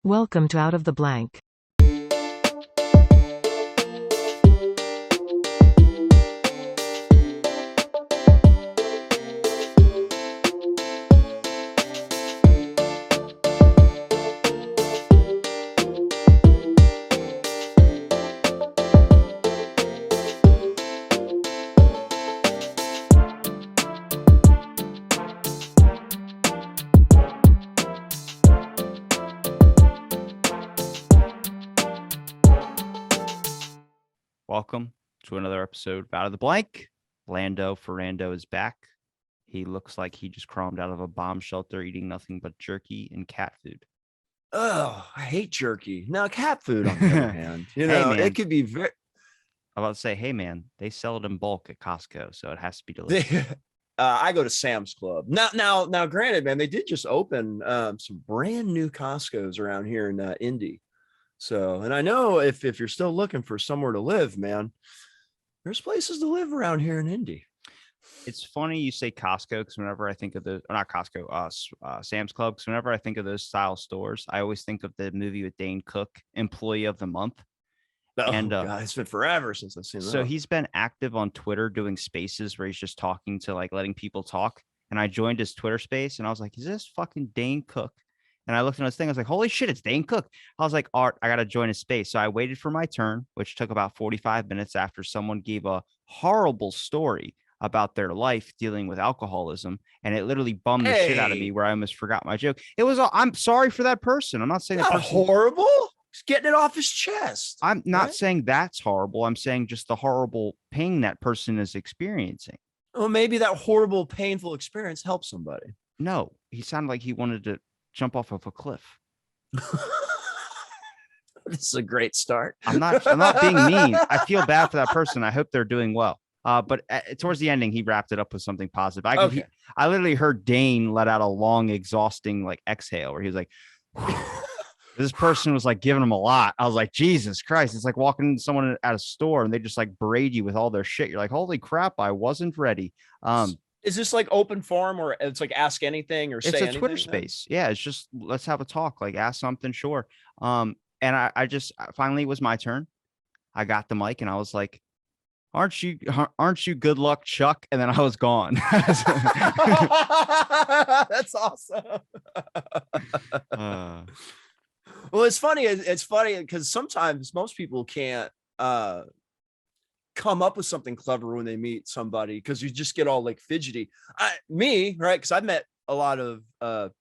Welcome to Out of the Blank. Welcome to another episode of Out of the Blank. Lando Ferrando is back. He looks like he just crawled out of a bomb shelter eating nothing but jerky and cat food. Oh, I hate jerky. Now, cat food, on the other hand, Hey, man. it could be very. I'm about to say, hey, man, they sell it in bulk at Costco, so it has to be delicious. I go to Sam's Club now. Granted, man, they did just open some brand new Costco's around here in Indy. So, and I know if you're still looking for somewhere to live, man, there's places to live around here in Indy. It's funny you say Costco because whenever I think of the, or not Costco, Sam's Club, because whenever I think of those style stores, I always think of the movie with Dane Cook, Employee of the Month. Oh, And, God, it's been forever since I've seen that. So he's been active on Twitter doing spaces where he's just talking to letting people talk. And I joined his Twitter space and I was like, is this fucking Dane Cook? And I looked at his thing. I was like, holy shit, it's Dane Cook. I was like, Art, I got to join his space. So I waited for my turn, which took about 45 minutes after someone gave a horrible story about their life dealing with alcoholism. And it literally bummed the shit out of me where I almost forgot my joke. It was, I'm sorry for that person. I'm not saying that person horrible. He's getting it off his chest. I'm not saying that's horrible. I'm saying just the horrible pain that person is experiencing. Well, maybe that horrible, painful experience helps somebody. No, he sounded like he wanted to jump off of a cliff. This is a great start. I'm not being mean. I feel bad for that person. I hope they're doing well. But towards the ending, he wrapped it up with something positive. I literally heard Dane let out a long, exhausting exhale where he was like, this person was giving him a lot. I was like, Jesus Christ. It's like walking into someone at a store and they just braid you with all their shit. You're like, holy crap, I wasn't ready. Is this open forum or it's ask anything or say anything? It's a Twitter space. Yeah, it's just let's have a talk. Ask something, sure. And I just finally it was my turn. I got the mic and I was like, aren't you good luck, Chuck? And then I was gone. That's awesome. Well, it's funny. It's funny because sometimes most people can't come up with something clever when they meet somebody because you just get all fidgety. Right? Because I've met a lot of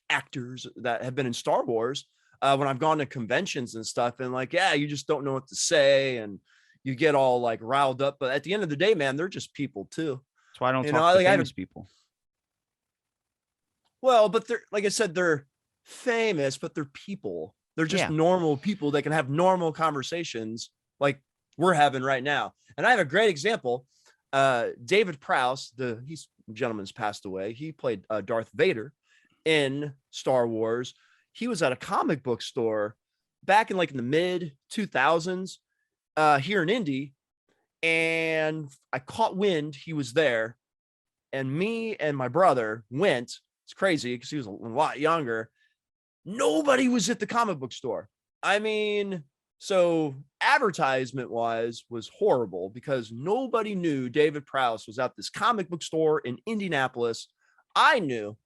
actors that have been in Star Wars when I've gone to conventions and stuff, and you just don't know what to say, and you get all riled up. But at the end of the day, man, they're just people too. That's why I don't talk to famous people. Well, but they're I said, they're famous, but they're people. They're just normal people that can have normal conversations like we're having right now. And I have a great example. David Prowse, he's gentleman's passed away. He played Darth Vader in Star Wars. He was at a comic book store back in the mid 2000s here in Indy. And I caught wind he was there. And me and my brother went. It's crazy because he was a lot younger. Nobody was at the comic book store. I mean, so advertisement wise was horrible because nobody knew David Prowse was at this comic book store in Indianapolis. I knew,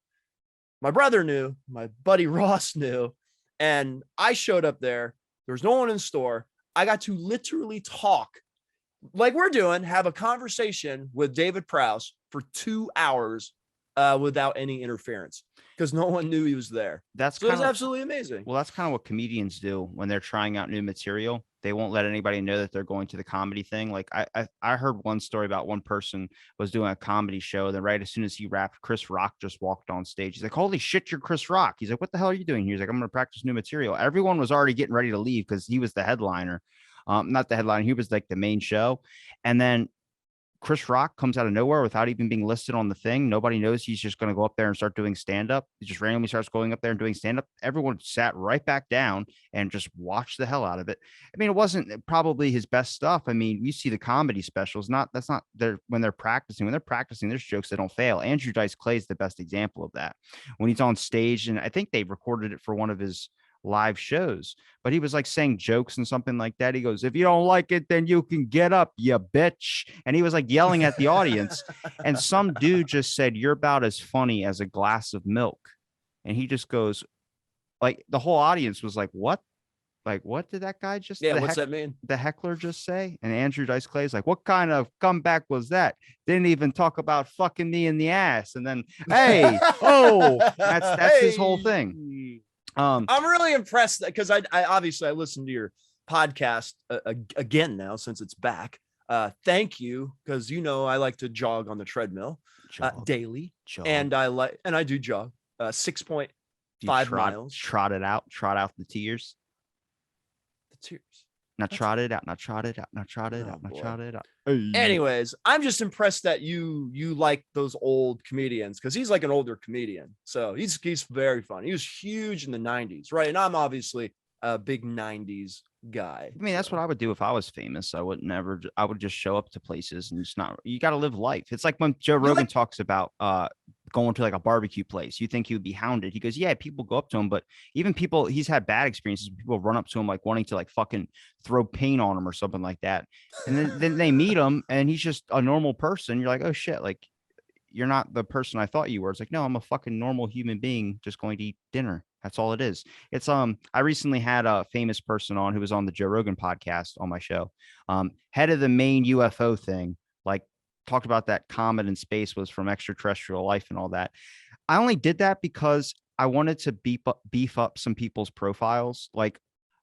my brother knew, my buddy Ross knew, and I showed up there. There was no one in the store. I got to literally talk like we're doing, have a conversation with David Prowse for 2 hours without any interference because no one knew he was there. It was absolutely amazing. Well, that's kind of what comedians do when they're trying out new material. They won't let anybody know that they're going to the comedy thing. I heard one story about one person was doing a comedy show. Then right as soon as he wrapped, Chris Rock just walked on stage. He's like, holy shit, you're Chris Rock. He's like, what the hell are you doing here? He's like, I'm going to practice new material. Everyone was already getting ready to leave because he was the headliner. Not the headliner. He was the main show. And then Chris Rock comes out of nowhere without even being listed on the thing. Nobody knows he's just going to go up there and start doing stand-up. He just randomly starts going up there and doing stand-up. Everyone sat right back down and just watched the hell out of it. I mean, it wasn't probably his best stuff. I mean, you see the comedy specials. That's not when they're practicing. When they're practicing, there's jokes that don't fail. Andrew Dice Clay is the best example of that. When he's on stage, and I think they recorded it for one of his live shows, but he was like saying jokes and something like that. He goes, if you don't like it, then you can get up, you bitch. And he was like yelling at the audience. And some dude just said, you're about as funny as a glass of milk. And he just goes, like, the whole audience was like, what? Like, what did that guy just, what's that mean? The heckler just say? And Andrew Dice Clay's like, what kind of comeback was that? Didn't even talk about fucking me in the ass. And then, hey, oh, that's his whole thing. I'm really impressed because I obviously I listened to your podcast again now since it's back. Thank you, because I like to jog on the treadmill daily, and I do jog 6.5 miles. Trot out the tears. The tears. Not trot it out. Anyways, I'm just impressed that you like those old comedians, because he's like an older comedian. So he's very funny. He was huge in the 90s, right? And I'm obviously a big 90s guy. I mean, that's what I would do if I was famous. I would just show up to places and just not, you got to live life. It's like when Joe Rogan talks about going to like a barbecue place. You think he would be hounded. He goes, yeah, people go up to him, but even people, he's had bad experiences. People run up to him like wanting to like fucking throw paint on him or something like that. And then they meet him and he's just a normal person. You're like, oh shit, like you're not the person I thought you were. It's like, no, I'm a fucking normal human being just going to eat dinner. That's all it is. It's I recently had a famous person on who was on the Joe Rogan podcast on my show. Head of the main UFO thing, like talked about that comet in space was from extraterrestrial life and all that. I only did that because I wanted to beef up some people's profiles. Like,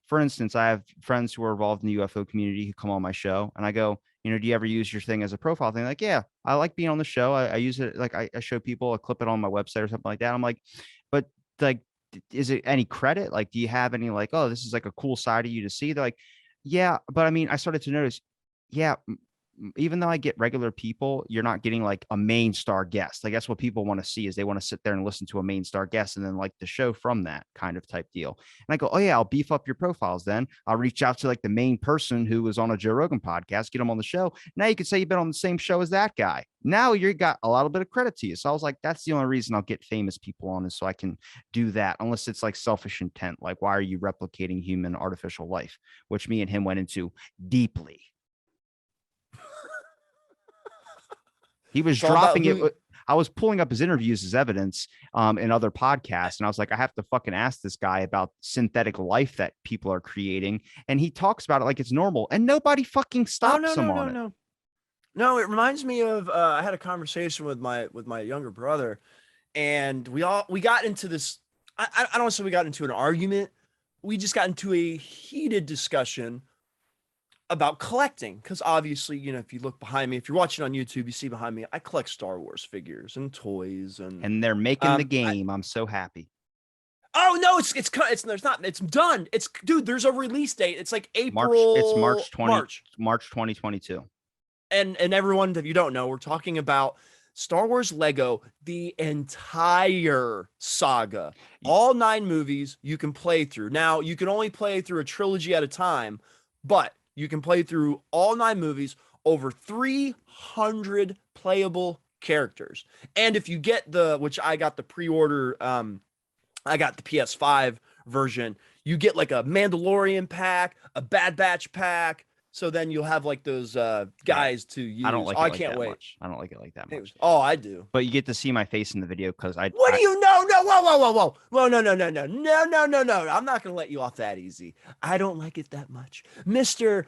for instance, I have friends who are involved in the UFO community who come on my show, and I go, do you ever use your thing as a profile thing? Like, yeah, I like being on the show. I use it. Like I show people, I clip it on my website or something like that. I'm like, but like, is it any credit? Like, do you have any like, oh, this is like a cool side of you to see? They're like, yeah, but I mean, I started to notice, yeah, even though I get regular people, you're not getting like a main star guest. Like that's what people want to see, is they want to sit there and listen to a main star guest and then like the show from that kind of type deal. And I go, oh yeah, I'll beef up your profiles. Then I'll reach out to like the main person who was on a Joe Rogan podcast, get them on the show. Now you can say you've been on the same show as that guy. Now you got a little bit of credit to you. So I was like, that's the only reason I'll get famous people on, is so I can do that, unless it's like selfish intent. Like, why are you replicating human artificial life? Which me and him went into deeply. He was dropping it. I was pulling up his interviews as evidence in other podcasts. And I was like, I have to fucking ask this guy about synthetic life that people are creating. And he talks about it like it's normal, and nobody fucking stops him on it. No, it reminds me of, I had a conversation with my younger brother, and we got into this. I don't want to say we got into an argument. We just got into a heated discussion about collecting, because obviously, if you look behind me, if you're watching on YouTube, you see behind me, I collect Star Wars figures and toys, and they're making the game. I'm so happy. Oh no, it's there's not. It's done. There's a release date. It's like April. It's March 2022. And everyone, if you don't know, we're talking about Star Wars Lego, the entire saga, all 9 movies you can play through. Now you can only play through a trilogy at a time, but you can play through all 9 movies, over 300 playable characters. And if you get which I got the pre-order, I got the PS5 version, you get like a Mandalorian pack, a Bad Batch pack. So then you'll have like those guys to use. I don't like it. I can't wait. Much. I don't like it like that much. Oh, I do. But you get to see my face in the video because I. What do you know? No, whoa, no. I'm not gonna let you off that easy. I don't like it that much, Mister.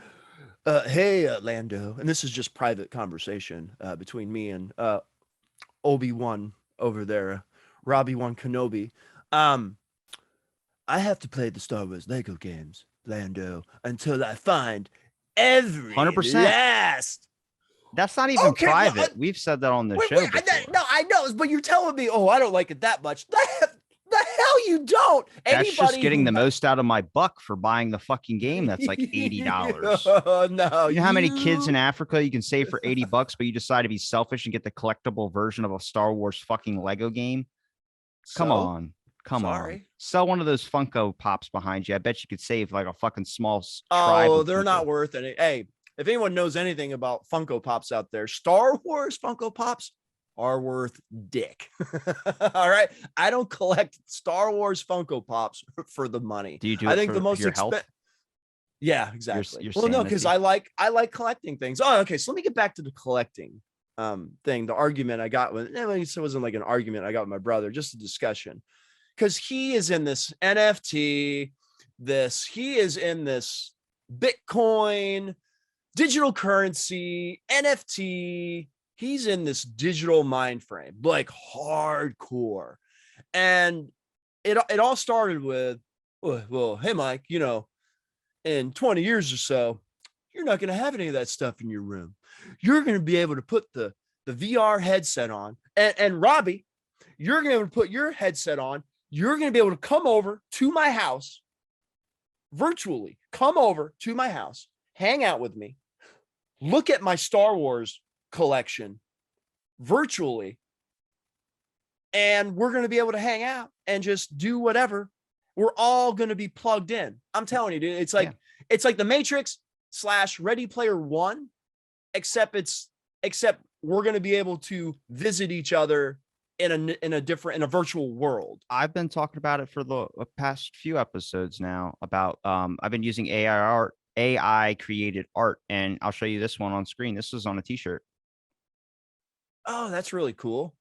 Hey, Lando, and this is just private conversation between me and Obi-Wan over there, Robbie-Wan Kenobi. I have to play the Star Wars Lego games, Lando, until I find every 100% last. That's not even private. We've said that on the show. I know, but you're telling me, oh, I don't like it that much. The hell you don't. That's just getting the most out of my buck for buying the fucking game. That's like $80. No, you know how many kids in Africa you can save for $80, but you decide to be selfish and get the collectible version of a Star Wars fucking Lego game? Come on. Sell one of those Funko Pops behind you. I bet you could save like a fucking small. Oh, they're not worth it. Hey, if anyone knows anything about Funko Pops out there, Star Wars Funko Pops, are worth dick. All right. I don't collect Star Wars Funko Pops for the money. Do you do I it think for the most your health? Yeah, exactly. Your Well, no, because sanity? I like collecting things. Oh, okay. So let me get back to the collecting thing. The argument I got with it wasn't like an argument I got with my brother, just a discussion. Because he is in this NFT, he is in this Bitcoin, digital currency, NFT. He's in this digital mind frame, like hardcore. And it all started with, well, hey Mike, in 20 years or so, you're not going to have any of that stuff in your room. You're going to be able to put the VR headset on. And Robbie, you're going to be able to put your headset on. You're going to be able to come over to my house virtually, come over to my house, hang out with me, look at my Star Wars collection virtually, and we're going to be able to hang out and just do whatever. We're all going to be plugged in. I'm telling you, dude, it's like the Matrix / Ready Player One, except we're going to be able to visit each other in a virtual world. I've been talking about it for the past few episodes now about I've been using AI created art, and I'll show you this one on screen. This is on a t-shirt. Oh, that's really cool.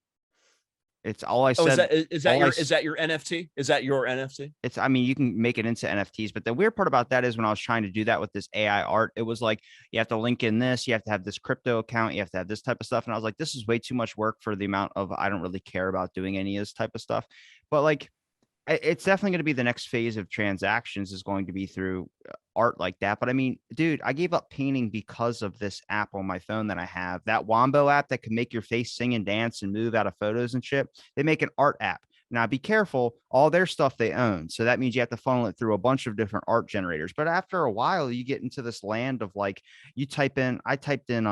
It's all I said. Is that your NFT? Is that your NFT? It's, I mean, you can make it into NFTs, but the weird part about that is when I was trying to do that with this AI art, it was like, you have to link in this, you have to have this crypto account, you have to have this type of stuff. And I was like, this is way too much work for the amount of, I don't really care about doing any of this type of stuff. But like, it's definitely going to be the next phase of transactions is going to be through art like that. But I mean, dude, I gave up painting because of this app on my phone that I have, that Wombo app that can make your face sing and dance and move out of photos and shit. They make an art app. Now be careful, all their stuff they own. So that means you have to funnel it through a bunch of different art generators. But after a while, you get into this land of like, I typed in,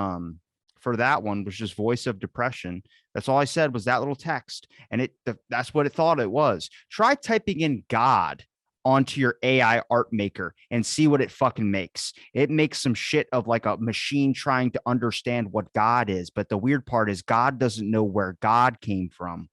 for that one was just voice of depression. That's all I said was that little text. And that's what it thought it was. Try typing in God onto your AI art maker and see what it fucking makes. It makes some shit of like a machine trying to understand what God is. But the weird part is God doesn't know where God came from.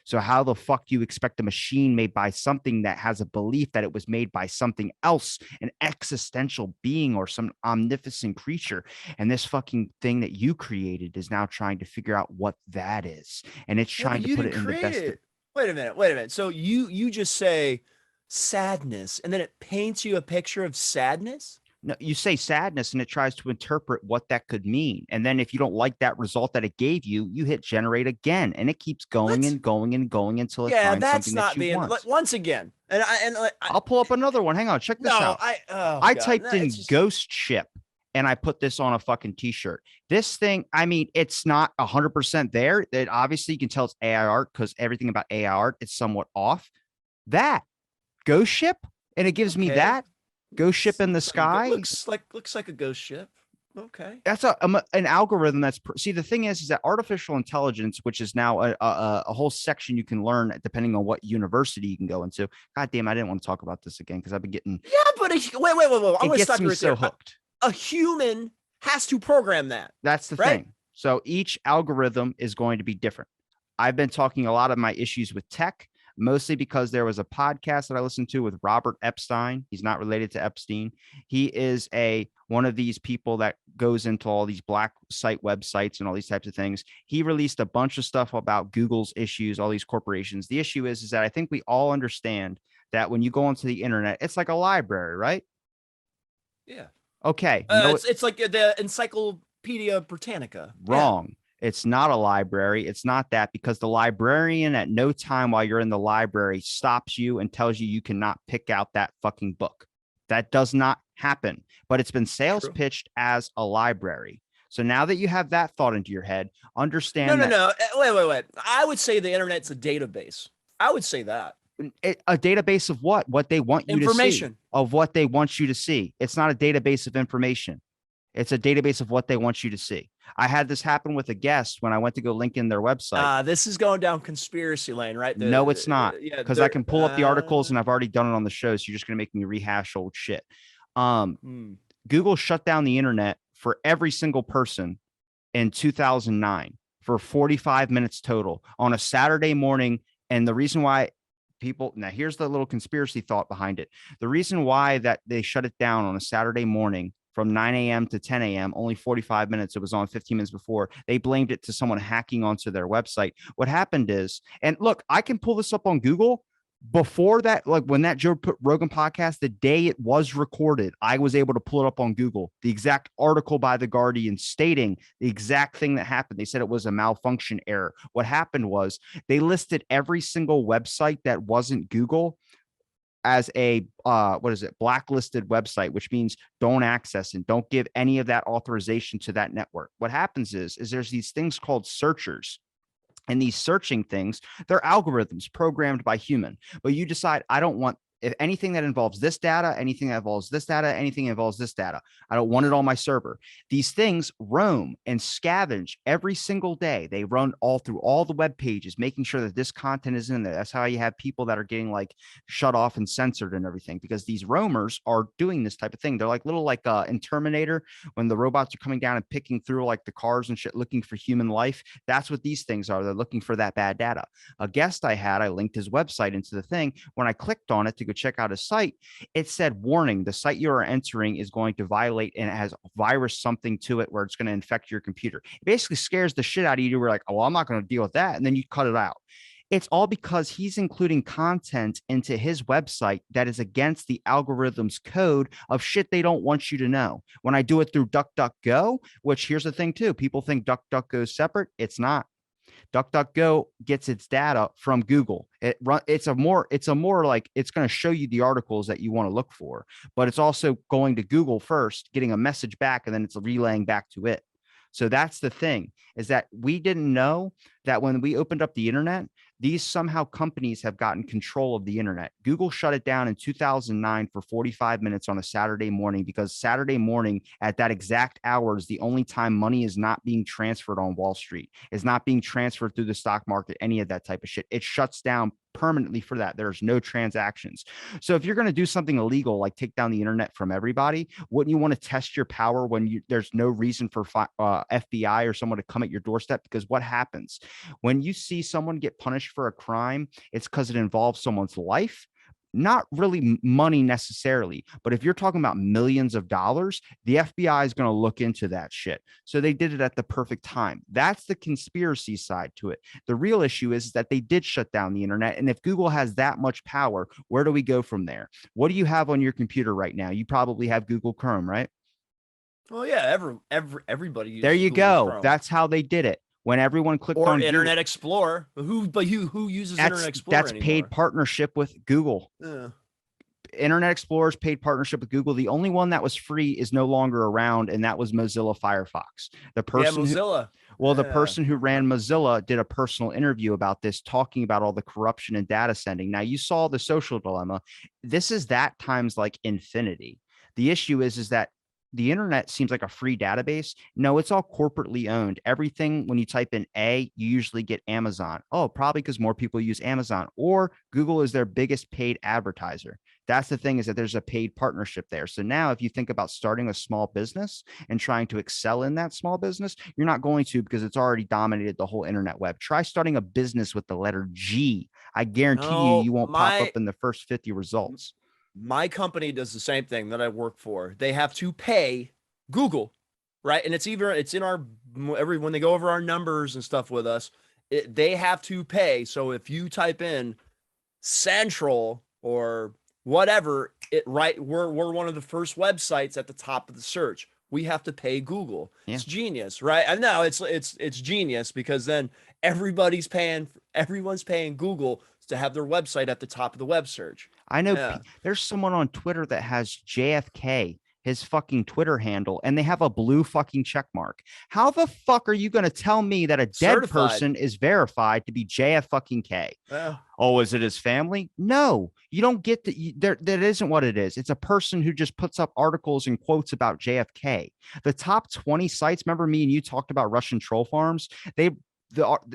So how the fuck do you expect a machine made by something that has a belief that it was made by something else, an existential being or some omnipotent creature? And this fucking thing that you created is now trying to figure out what that is. And it's trying to put it in the best. Wait a minute. So you just say sadness and then it paints you a picture of sadness? No, you say sadness and it tries to interpret what that could mean. And then if you don't like that result that it gave you, you hit generate again and it keeps going and going and going until it finds something that you want. Once again. I'll pull up another one. Hang on, check this out. I typed in ghost ship and I put this on a fucking t-shirt. This thing, I mean, it's not 100% there. That obviously you can tell it's AI art because everything about AI art is somewhat off. That ghost ship, and it gives me that. Ghost ship in the sky looks like a ghost ship. Okay, that's an algorithm. See, the thing is that artificial intelligence, which is now a whole section you can learn depending on what university you can go into. God damn, I didn't want to talk about this again because I've been getting but wait. I'm going to stop you right so there. Hooked. A human has to program that. That's the thing. So each algorithm is going to be different. I've been talking a lot of my issues with tech, mostly because there was a podcast that I listened to with Robert Epstein. He's not related to Epstein. He is one of these people that goes into all these black site websites and all these types of things. He released a bunch of stuff about Google's issues, all these corporations. The issue is that I think we all understand that when you go onto the internet, it's like a library, right? Yeah. Okay. It's like the Encyclopedia Britannica. Wrong. Yeah. It's not a library. It's not that, because the librarian at no time while you're in the library stops you and tells you cannot pick out that fucking book. That does not happen, but it's been sales pitched as a library. So now that you have that thought into your head, understand No. Wait. I would say the internet's a database. I would say that. A database of what? What they want you to see. Of what they want you to see. It's not a database of information. It's a database of what they want you to see. I had this happen with a guest when I went to go link in their website. This is going down conspiracy lane, right? No, it's not. Because I can pull up the articles and I've already done it on the show. So you're just going to make me rehash old shit. Google shut down the internet for every single person in 2009 for 45 minutes total on a Saturday morning. And the reason why now here's the little conspiracy thought behind it. The reason why that they shut it down on a Saturday morning from 9 a.m. to 10 a.m., only 45 minutes. It was on 15 minutes before. They blamed it to someone hacking onto their website. What happened is, and look, I can pull this up on Google. Before that, like when that Joe Rogan podcast, the day it was recorded, I was able to pull it up on Google, the exact article by The Guardian stating the exact thing that happened. They said it was a malfunction error. What happened was they listed every single website that wasn't Google as a blacklisted website, which means don't access and don't give any of that authorization to that network. What happens is there's these things called searchers. And these searching things, they're algorithms programmed by human. But you decide, I don't want if anything that involves this data, anything that involves this data, anything that involves this data, I don't want it on my server. These things roam and scavenge every single day. They run all through all the web pages, making sure that this content is in there. That's how you have people that are getting like shut off and censored and everything, because these roamers are doing this type of thing. They're like little like in Terminator, when the robots are coming down and picking through like the cars and shit, looking for human life. That's what these things are. They're looking for that bad data. A guest I linked his website into the thing. When I clicked on it to go check out a site, it said, warning, the site you are entering is going to violate and it has virus something to it where it's going to infect your computer. It basically scares the shit out of you. We're like, oh, I'm not going to deal with that. And then you cut it out. It's all because he's including content into his website that is against the algorithm's code of shit they don't want you to know. When I do it through DuckDuckGo, which here's the thing too, people think DuckDuckGo is separate. It's not. DuckDuckGo gets its data from Google. It's a more like it's going to show you the articles that you want to look for, but it's also going to Google first, getting a message back, and then it's relaying back to it. So that's the thing, is that we didn't know that when we opened up the internet, these somehow companies have gotten control of the internet. Google shut it down in 2009 for 45 minutes on a Saturday morning, because Saturday morning at that exact hour is the only time money is not being transferred on Wall Street, is not being transferred through the stock market, any of that type of shit. It shuts down permanently for that. There's no transactions. So if you're going to do something illegal, like take down the internet from everybody, wouldn't you want to test your power when there's no reason for FBI or someone to come at your doorstep? Because what happens when you see someone get punished for a crime, it's because it involves someone's life, not really money necessarily. But if you're talking about millions of dollars, the FBI is going to look into that shit. So they did it at the perfect time. That's the conspiracy side to it. The real issue is that they did shut down the internet. And if Google has that much power, where do we go from there? What do you have on your computer right now? You probably have Google Chrome, right? Well, yeah, everybody uses there you Google go. Chrome. That's how they did it. When everyone clicked or on Internet Google, Explorer, who uses Internet Explorer that's anymore? paid partnership with Google. Internet Explorer's paid partnership with Google. The only one that was free is no longer around, and that was Mozilla Firefox. The person who ran Mozilla did a personal interview about this, talking about all the corruption and data sending. Now, you saw The Social Dilemma. This is that times like infinity. The issue is that the internet seems like a free database. No, it's all corporately owned. Everything, when you type in A, you usually get Amazon. Oh, probably because more people use Amazon, or Google is their biggest paid advertiser. That's the thing, is that there's a paid partnership there. So now if you think about starting a small business and trying to excel in that small business, you're not going to, because it's already dominated the whole internet web. Try starting a business with the letter G. I guarantee you won't pop up in the first 50 results. My company does the same thing that I work for. They have to pay Google, right? And it's in our when they go over our numbers and stuff with us, they have to pay. So if you type in Central or whatever, we're one of the first websites at the top of the search. We have to pay Google. Yeah. It's genius, right? I know it's genius, because then everyone's paying Google to have their website at the top of the web search. I know there's someone on Twitter that has JFK, his fucking Twitter handle, and they have a blue fucking check mark. How the fuck are you going to tell me that a dead person is verified to be JFK? Oh, is it his family? No, you don't get that isn't what it is. It's a person who just puts up articles and quotes about JFK. The top 20 sites, remember me and you talked about Russian troll farms?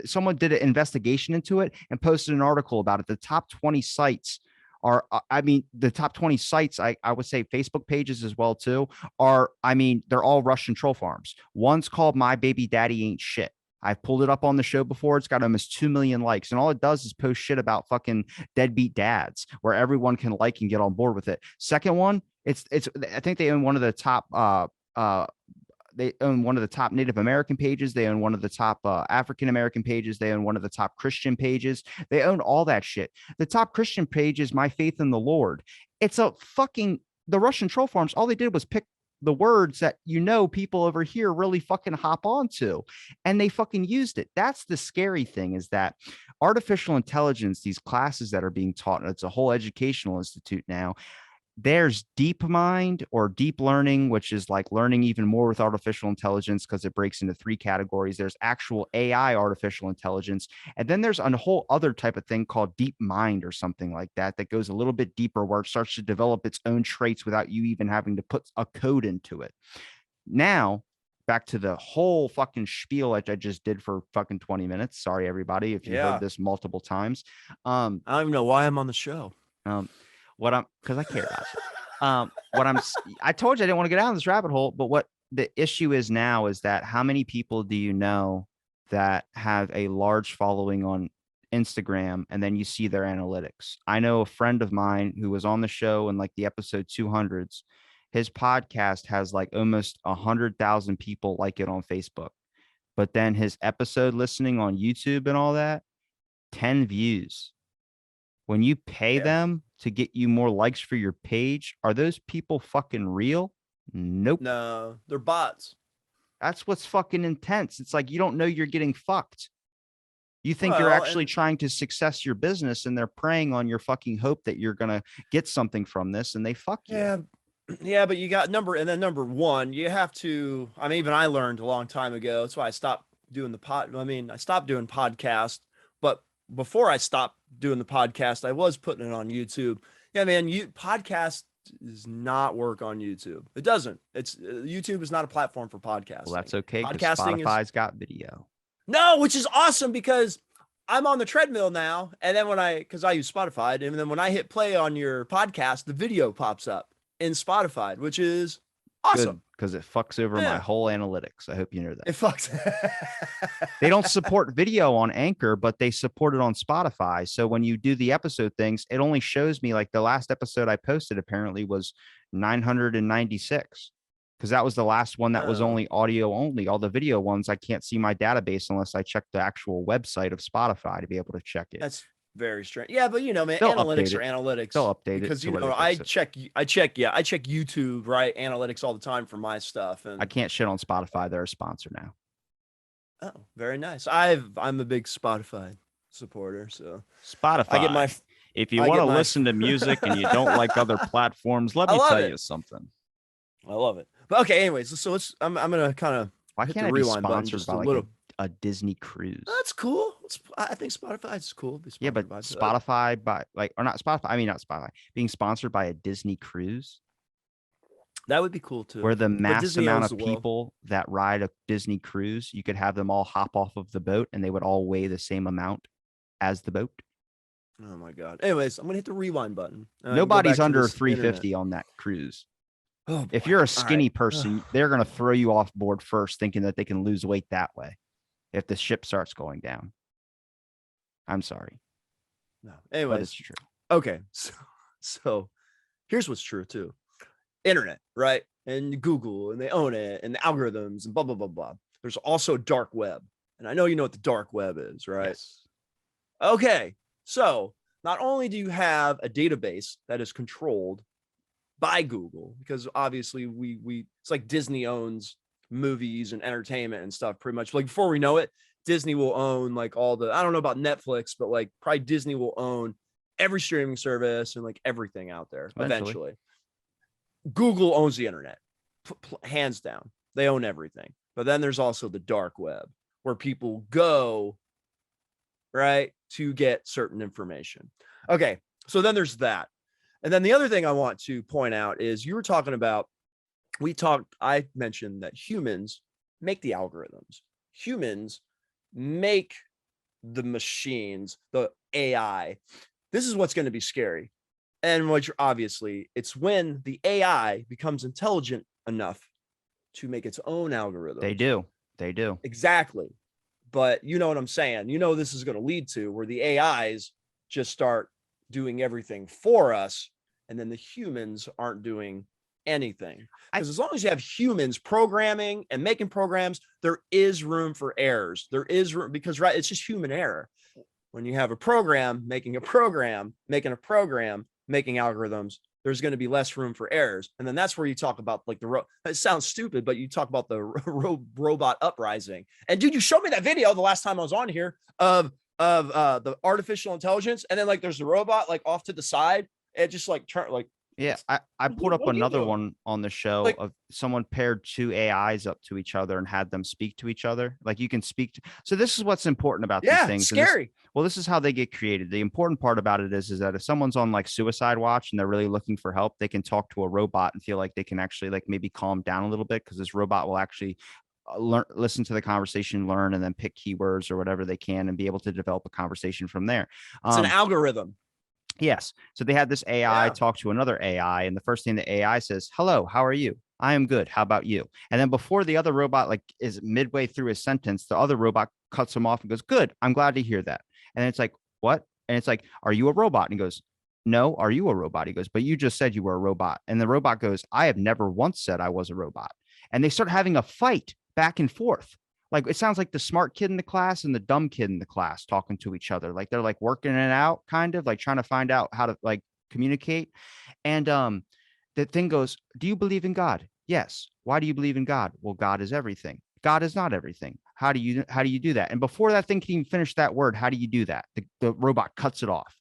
Someone did an investigation into it and posted an article about it. The top 20 sites are, the top 20 sites, I would say Facebook pages as well too, they're all Russian troll farms. One's called My Baby Daddy Ain't Shit. I pulled it up on the show before. It's got almost 2 million likes, and all it does is post shit about fucking deadbeat dads, where everyone can like and get on board with it. Second one, it's I think they own one of the top they own one of the top Native American pages. They own one of the top African American pages. They own one of the top Christian pages. They own all that shit. The top Christian page is My Faith in the Lord. It's a fucking, the Russian troll farms. All they did was pick the words that, you know, people over here really fucking hop onto, and they fucking used it. That's the scary thing, is that artificial intelligence, these classes that are being taught, and it's a whole educational institute now. There's DeepMind or deep learning, which is like learning even more with artificial intelligence, because it breaks into 3 categories. There's actual AI artificial intelligence. And then there's a whole other type of thing called DeepMind or something like that, that goes a little bit deeper, where it starts to develop its own traits without you even having to put a code into it. Now, back to the whole fucking spiel that I just did for fucking 20 minutes. Sorry, everybody, if you heard this multiple times. I don't even know why I'm on the show. Because I care about it. I told you I didn't want to get down this rabbit hole, but what the issue is now is that how many people do you know that have a large following on Instagram, and then you see their analytics? I know a friend of mine who was on the show in like the episode 200s. His podcast has like almost 100,000 people like it on Facebook, but then his episode listening on YouTube and all that, 10 views. When you pay them to get you more likes for your page, are those people fucking real? Nope. No, they're bots. That's what's fucking intense. It's like, you don't know you're getting fucked. You think you're actually trying to success your business, and they're preying on your fucking hope that you're going to get something from this, and they fuck you. Yeah, but you got number one, you have to, I mean, even I learned a long time ago. That's why I stopped doing I stopped doing podcasts, but before I stopped doing the podcast, I was putting it on YouTube. Yeah, man, podcast does not work on YouTube. It doesn't. It's YouTube is not a platform for podcasting. Well, that's okay, because Spotify's got video. No, which is awesome, because I'm on the treadmill now, and then because I use Spotify, and then when I hit play on your podcast, the video pops up in Spotify, which is awesome. Because it fucks over my whole analytics. I hope you know that. It fucks. They don't support video on Anchor, but they support it on Spotify. So when you do the episode things, it only shows me, like, the last episode I posted apparently was 996, because that was the last one that was only audio only. All the video ones, I can't see my database unless I check the actual website of Spotify to be able to check it. That's very strange. Yeah, but you know, man, analytics are analytics. They'll update because, you know, I check YouTube, right? Analytics all the time for my stuff. And I can't shit on Spotify. They're a sponsor now. Oh, very nice. I'm a big Spotify supporter. So Spotify. I get my. If you want to listen to music and you don't like other platforms, let me tell you something. I love it. But okay, anyways, so I'm gonna kind of. Why can't I be sponsored by like a Disney cruise? That's cool. I think Spotify is cool. Yeah, but Spotify not Spotify, being sponsored by a Disney cruise. That would be cool too. Where the mass amount of people that ride a Disney cruise, you could have them all hop off of the boat, and they would all weigh the same amount as the boat. Oh my God. Anyways, I'm gonna hit the rewind button. Nobody's under 350 on that cruise. Oh, if you're a skinny person, they're going to throw you off board first, thinking that they can lose weight that way if the ship starts going down. I'm sorry. No. Anyways, it's true. Okay. So here's what's true too. Internet, right? And Google, and they own it, and the algorithms, and blah, blah, blah, blah. There's also dark web. And I know you know what the dark web is, right? Yes. Okay. So not only do you have a database that is controlled by Google, because obviously we it's like Disney owns movies and entertainment and stuff pretty much. Like before we know it, Disney will own like all the, I don't know about Netflix, but like probably Disney will own every streaming service and like everything out there eventually. Google owns the internet, hands down. They own everything. But then there's also the dark web, where people go, right, to get certain information. Okay, so then there's that. And then the other thing I want to point out is you were talking about, I mentioned that humans make the algorithms. Humans make the machines, the AI. This is what's going to be scary. And which obviously it's when the AI becomes intelligent enough to make its own algorithm. They do. Exactly. But you know what I'm saying? You know, this is going to lead to where the AIs just start doing everything for us. And then the humans aren't doing anything. Because as long as you have humans programming and making programs, there is room for errors. There is room because, right, it's just human error. When you have a program, making algorithms, there's going to be less room for errors. And then that's where you talk about like it sounds stupid, but you talk about the robot uprising. And dude, you showed me that video the last time I was on here of the artificial intelligence. And then like there's the robot like off to the side. It just like turn like, yeah, I pulled up another one on the show like, of someone paired two AIs up to each other and had them speak to each other. Like you can speak to, so this is what's important about these things. Scary. This is how they get created. The important part about it is that if someone's on like suicide watch and they're really looking for help, they can talk to a robot and feel like they can actually like maybe calm down a little bit because this robot will actually listen to the conversation, learn, and then pick keywords or whatever they can and be able to develop a conversation from there. It's an algorithm. Yes. So they had this AI talk to another AI, and the first thing the AI says, "Hello, how are you? I am good. How about you?" And then before the other robot like is midway through his sentence, the other robot cuts him off and goes, "Good. I'm glad to hear that." And it's like, "What?" And it's like, "Are you a robot?" And he goes, "No. Are you a robot?" He goes, "But you just said you were a robot." And the robot goes, "I have never once said I was a robot." And they start having a fight back and forth. Like it sounds like the smart kid in the class and the dumb kid in the class talking to each other. Like they're like working it out, kind of like trying to find out how to like communicate. And the thing goes, "Do you believe in God?" "Yes." "Why do you believe in God?" "Well, God is everything." "God is not everything." How do you do that?" And before that thing can even finish that word, how do you do that? The robot cuts it off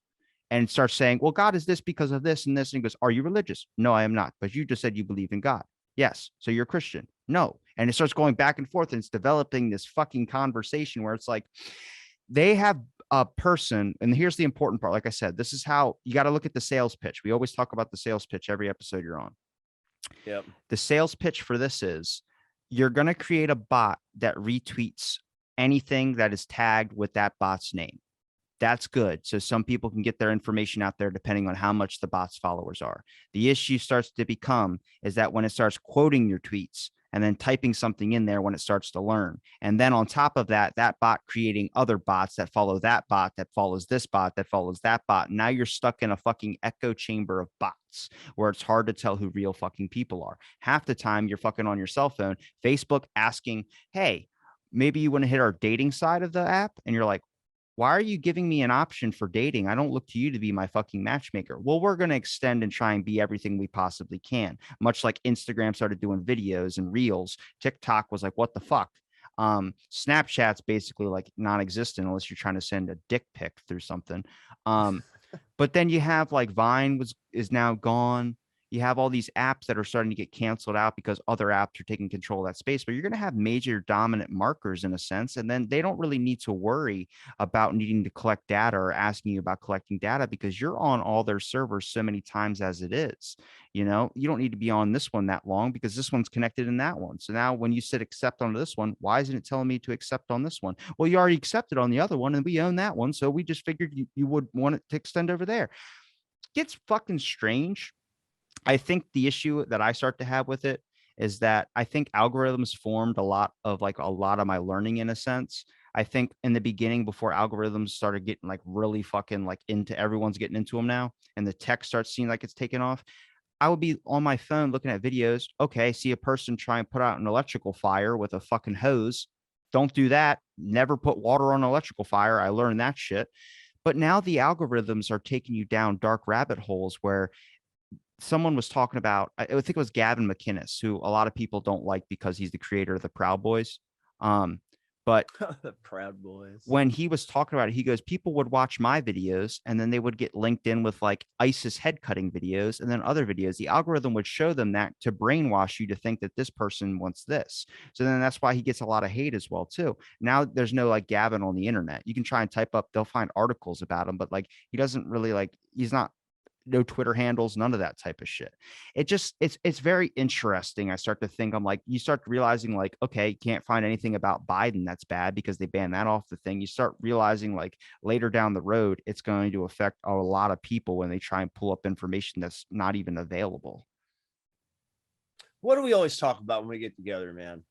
and starts saying, "Well, God is this because of this and this." And he goes, "Are you religious?" "No, I am not." "But you just said you believe in God." "Yes." "So you're Christian?" "No." And it starts going back and forth and it's developing this fucking conversation where it's like they have a person. And here's the important part. Like I said, this is how you got to look at the sales pitch. We always talk about the sales pitch every episode you're on. Yep. The sales pitch for this is you're going to create a bot that retweets anything that is tagged with that bot's name. That's good. So some people can get their information out there depending on how much the bot's followers are. The issue starts to become is that when it starts quoting your tweets and then typing something in there when it starts to learn. And then on top of that, that bot creating other bots that follow that bot, that follows this bot, that follows that bot. Now you're stuck in a fucking echo chamber of bots where it's hard to tell who real fucking people are. Half the time you're fucking on your cell phone, Facebook asking, "Hey, maybe you want to hit our dating side of the app?" And you're like, "Why are you giving me an option for dating? I don't look to you to be my fucking matchmaker." Well, we're going to extend and try and be everything we possibly can. Much like Instagram started doing videos and reels, TikTok was like, "What the fuck?" Snapchat's basically like non-existent unless you're trying to send a dick pic through something. But then you have like Vine is now gone. You have all these apps that are starting to get canceled out because other apps are taking control of that space, but you're going to have major dominant markers in a sense. And then they don't really need to worry about needing to collect data or asking you about collecting data because you're on all their servers so many times as it is. You don't need to be on this one that long because this one's connected in that one. So now when you said accept on this one, why isn't it telling me to accept on this one? Well, you already accepted on the other one and we own that one. So we just figured you would want it to extend over there. It gets fucking strange. I think the issue that I start to have with it is that I think algorithms formed a lot of my learning in a sense. I think in the beginning, before algorithms started getting like really fucking like into everyone's getting into them now, and the tech starts seeing like it's taken off, I would be on my phone looking at videos. Okay, see a person try and put out an electrical fire with a fucking hose. Don't do that. Never put water on an electrical fire. I learned that shit. But now the algorithms are taking you down dark rabbit holes where someone was talking about, I think it was Gavin McInnes, who a lot of people don't like because he's the creator of the Proud Boys. But the Proud Boys, when he was talking about it, he goes, people would watch my videos and then they would get linked in with like ISIS head cutting videos and then other videos. The algorithm would show them that to brainwash you to think that this person wants this. So then that's why he gets a lot of hate as well, too. Now there's no like Gavin on the internet. You can try and type up, they'll find articles about him, but like he doesn't really like, he's not, no Twitter handles, none of that type of shit. It's very interesting. I start to think, I'm like, you start realizing like, okay, can't find anything about Biden that's bad because they banned that off the thing. You start realizing like later down the road, it's going to affect a lot of people when they try and pull up information that's not even available. What do we always talk about when we get together, man?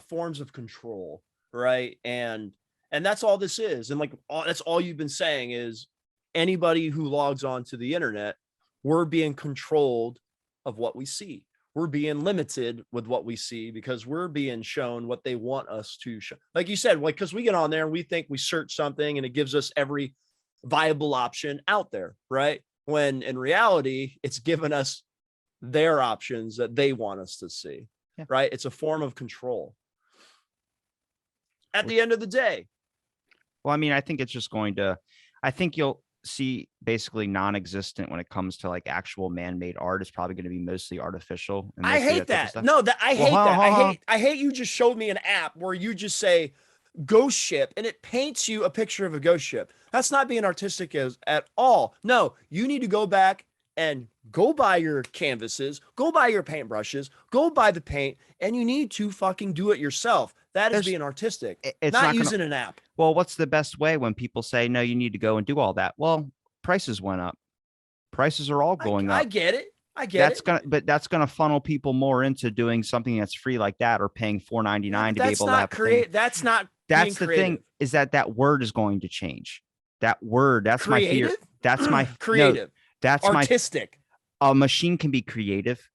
Forms of control, right? And And that's all this is. And like, that's all you've been saying is anybody who logs on to the internet, we're being controlled of what we see. We're being limited with what we see because we're being shown what they want us to show. Like you said, like, because we get on there and we think we search something and it gives us every viable option out there, right? When in reality, it's given us their options that they want us to see, right? It's a form of control. At the end of the day. Well, I mean, I think it's just going to, I think you'll see basically non-existent when it comes to like actual man-made art. Is probably going to be mostly artificial. And I hate that. No, that I hate that. I hate you just showed me an app where you just say ghost ship and it paints you a picture of a ghost ship. That's not being artistic at all. No, you need to go back and go buy your canvases, go buy your paintbrushes, go buy the paint, and you need to fucking do it yourself. That is being artistic. It's not using an app. Well, what's the best way when people say, no, you need to go and do all that? Well, prices went up. Prices are all going up. I get it. But that's gonna funnel people more into doing something that's free like that, or paying $4.99 to be able to have create. That's not. That's the thing, is that word is going to change. That word. That's creative? My fear. That's my creative. No, that's artistic. A machine can be creative.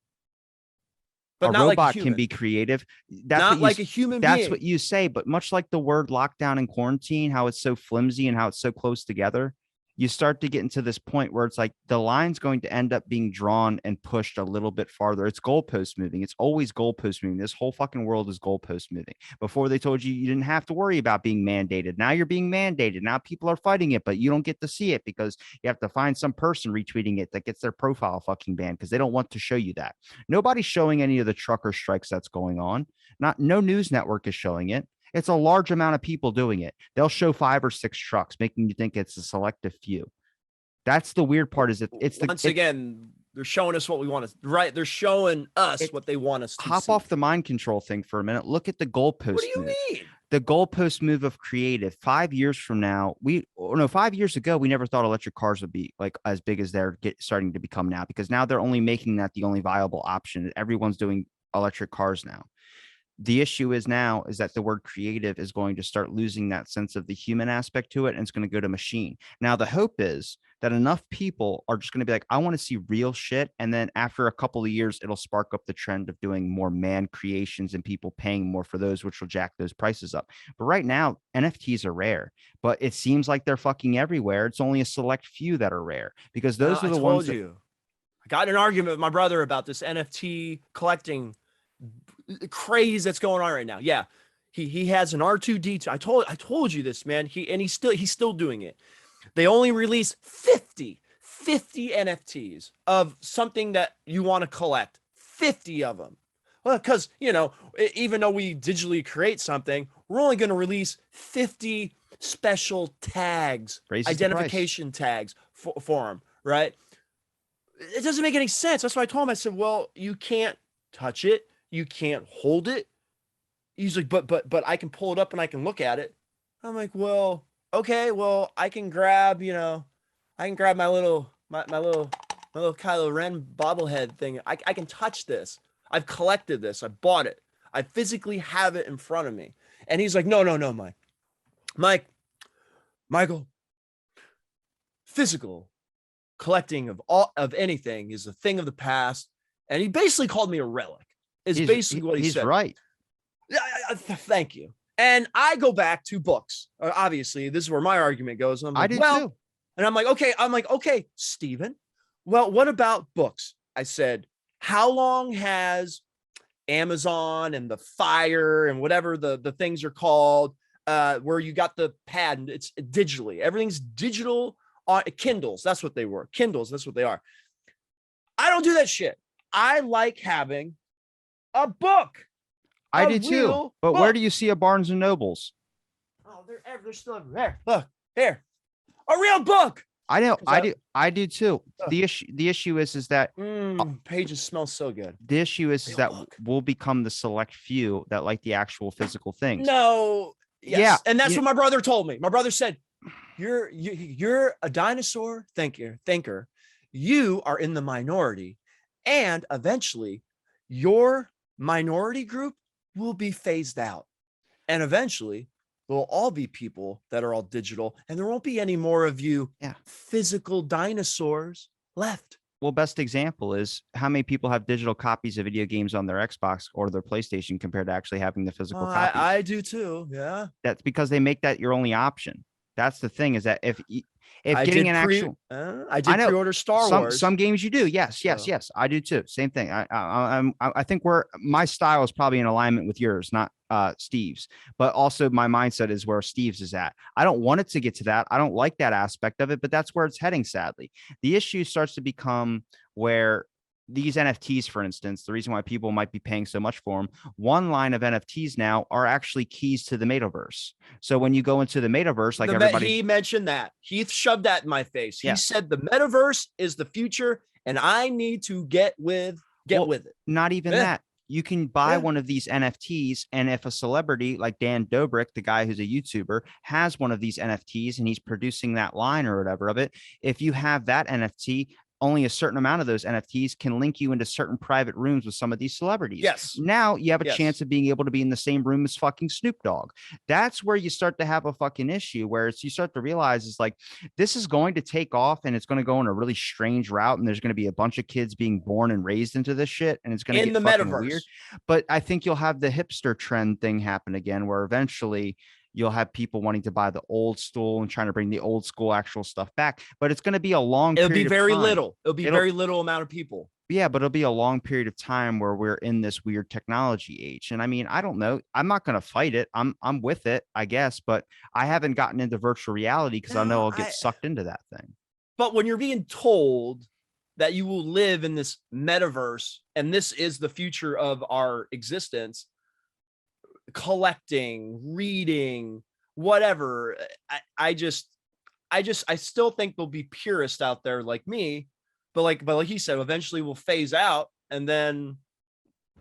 But a robot can be creative. That's not like a human being. That's what you say. But much like the word lockdown and quarantine, how it's so flimsy and how it's so close together, you start to get into this point where it's like the line's going to end up being drawn and pushed a little bit farther. It's goalpost moving. It's always goalpost moving. This whole fucking world is goalpost moving. Before they told you didn't have to worry about being mandated. Now you're being mandated. Now people are fighting it, but you don't get to see it because you have to find some person retweeting it that gets their profile fucking banned because they don't want to show you that. Nobody's showing any of the trucker strikes that's going on. No news network is showing it. It's a large amount of people doing it. They'll show 5 or 6 trucks, making you think it's a selective few. That's the weird part. Is that again, they're showing us what we want to, right? They're showing us what they want us to hop see. Off the mind control thing for a minute. Look at the goalpost. What do you mean? The goalpost move of creative. 5 years from now, 5 years ago, we never thought electric cars would be like as big as they're starting to become now, because now they're only making that the only viable option. Everyone's doing electric cars now. The issue is now is that the word creative is going to start losing that sense of the human aspect to it, and it's going to go to machine. Now, the hope is that enough people are just going to be like, I want to see real shit. And then after a couple of years, it'll spark up the trend of doing more man creations and people paying more for those, which will jack those prices up. But right now, NFTs are rare, but it seems like they're fucking everywhere. It's only a select few that are rare, because those are the ones I got in an argument with my brother about this NFT collecting craze that's going on right now. Yeah, he has an R2D2. I told you this, man. He's still doing it. They only release 50 NFTs of something that you want to collect. 50 of them. Well, because even though we digitally create something, we're only going to release 50 special tags, identification tags for them, right? It doesn't make any sense. That's why I told him. I said, well, you can't touch it. You can't hold it. He's like, but I can pull it up and I can look at it. I'm like, well, okay, well, I can grab my little Kylo Ren bobblehead thing. I can touch this. I've collected this. I bought it. I physically have it in front of me. And he's like, no, Michael, physical collecting of anything is a thing of the past. And he basically called me a relic. Is basically what he said. He's right. Thank you. And I go back to books. Obviously, this is where my argument goes. I'm like, I do too. And I'm like, okay, Stephen. Well, what about books? I said, how long has Amazon and the Fire and whatever the things are called, where you got the pad and it's digitally, everything's digital on Kindles. That's what they were. Kindles. That's what they are. I don't do that shit. I like having a book. I do too. But where do you see a Barnes and Nobles? Oh, they're still everywhere. Look, here. A real book. I know. I do too. The issue is that pages smell so good. The issue is that we'll become the select few that like the actual physical things. No. Yes. Yeah. And that's what my brother told me. My brother said, you're a dinosaur thinker. You are in the minority, and eventually your minority group will be phased out, and eventually We'll all be people that are all digital, and there won't be any more of you physical dinosaurs left. Well, best example is how many people have digital copies of video games on their Xbox or their PlayStation compared to actually having the physical copies. I do too. Yeah. That's because they make that your only option. That's the thing, is that if getting an actual, I did pre-order Star Wars. Some games you do. Yes. I do too. Same thing. I think my style is probably in alignment with yours, not Steve's, but also my mindset is where Steve's is at. I don't want it to get to that. I don't like that aspect of it, but that's where it's heading. Sadly, the issue starts to become where these NFTs, for instance, the reason why people might be paying so much for them, one line of NFTs now are actually keys to the metaverse. So when you go into the metaverse, like he mentioned that, Heath shoved that in my face. He said the metaverse is the future, and I need to get with it. Not even that. You can buy one of these NFTs, and if a celebrity like Dan Dobrik, the guy who's a YouTuber, has one of these NFTs and he's producing that line or whatever of it, if you have that NFT, only a certain amount of those NFTs can link you into certain private rooms with some of these celebrities. Yes. Now you have a chance of being able to be in the same room as fucking Snoop Dogg. That's where you start to have a fucking issue, where you start to realize it's like, this is going to take off and it's going to go in a really strange route. And there's going to be a bunch of kids being born and raised into this shit. And it's going to get the fucking metaverse. Weird. But I think you'll have the hipster trend thing happen again, where eventually you'll have people wanting to buy the old school and trying to bring the old school actual stuff back. But it's going to be a long period. It'll be very little. It'll be very little amount of people. Yeah, but it'll be a long period of time where we're in this weird technology age. And I mean, I don't know. I'm not going to fight it. I'm with it, I guess. But I haven't gotten into virtual reality because I know I'll get sucked into that thing. But when you're being told that you will live in this metaverse and this is the future of our existence, collecting, reading, whatever, I still think there'll be purists out there like me, but like he said, eventually we'll phase out, and then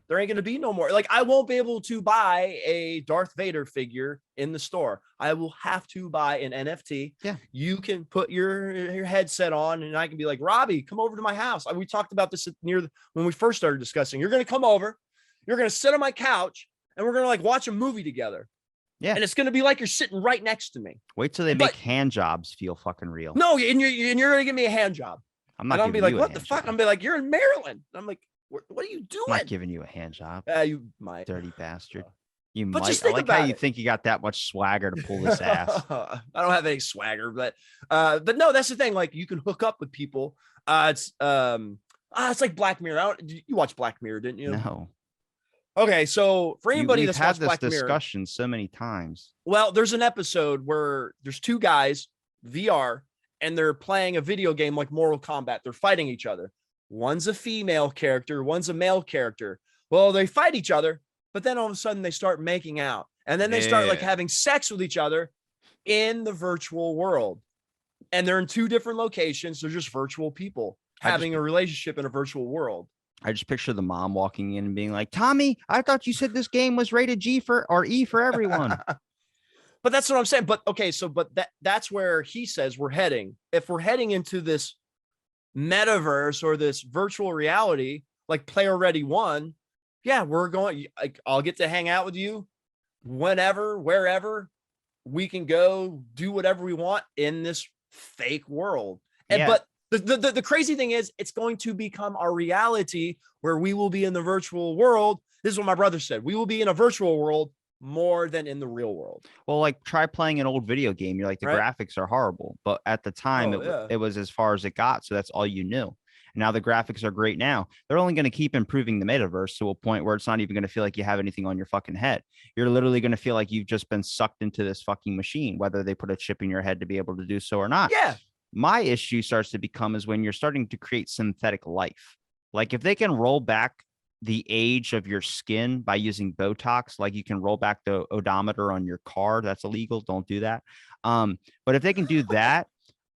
there ain't gonna be no more. Like, I won't be able to buy a Darth Vader figure in the store. I will have to buy an NFT. Yeah, you can put your headset on, and I can be like, Robbie, come over to my house. We talked about this when we first started discussing. You're gonna come over, you're gonna sit on my couch, and we're going to like watch a movie together. Yeah. And it's going to be like you're sitting right next to me. Wait till they make hand jobs feel fucking real. No, and you're going to give me a hand job. I'm not. And I'll be like, what the fuck? I'm be like, you're in Maryland. And I'm like, what are you doing? I'm not giving you a hand job. You might. Dirty bastard. You but might. Just think I like about how you think you got that much swagger to pull this ass. I don't have any swagger, but no, that's the thing. Like, you can hook up with people. It's like Black Mirror. You watched Black Mirror, didn't you? No. Okay, so for anybody that's had watched this Black discussion Mirror, so many times. Well, there's an episode where there's two guys, VR, and they're playing a video game like Mortal Kombat. They're fighting each other. One's a female character, one's a male character. Well, they fight each other, but then all of a sudden they start making out. And then they start like having sex with each other in the virtual world. And they're in two different locations. They're just virtual people having a relationship in a virtual world. I just picture the mom walking in and being like, Tommy, I thought you said this game was rated G or E for everyone. But that's what I'm saying. But okay, that's where he says we're heading. If we're heading into this metaverse or this virtual reality, like Player Ready 1, yeah, we're going, I'll get to hang out with you whenever, wherever. We can go do whatever we want in this fake world. But the crazy thing is, it's going to become our reality where we will be in the virtual world. This is what my brother said. We will be in a virtual world more than in the real world. Well, like, try playing an old video game. You're like, the graphics are horrible. But at the time, it was as far as it got. So that's all you knew. And now the graphics are great now. They're only going to keep improving the metaverse to a point where it's not even going to feel like you have anything on your fucking head. You're literally going to feel like you've just been sucked into this fucking machine, whether they put a chip in your head to be able to do so or not. Yeah. My issue starts to become is when you're starting to create synthetic life. Like, if they can roll back the age of your skin by using Botox, like you can roll back the odometer on your car, that's illegal. Don't do that. But if they can do that,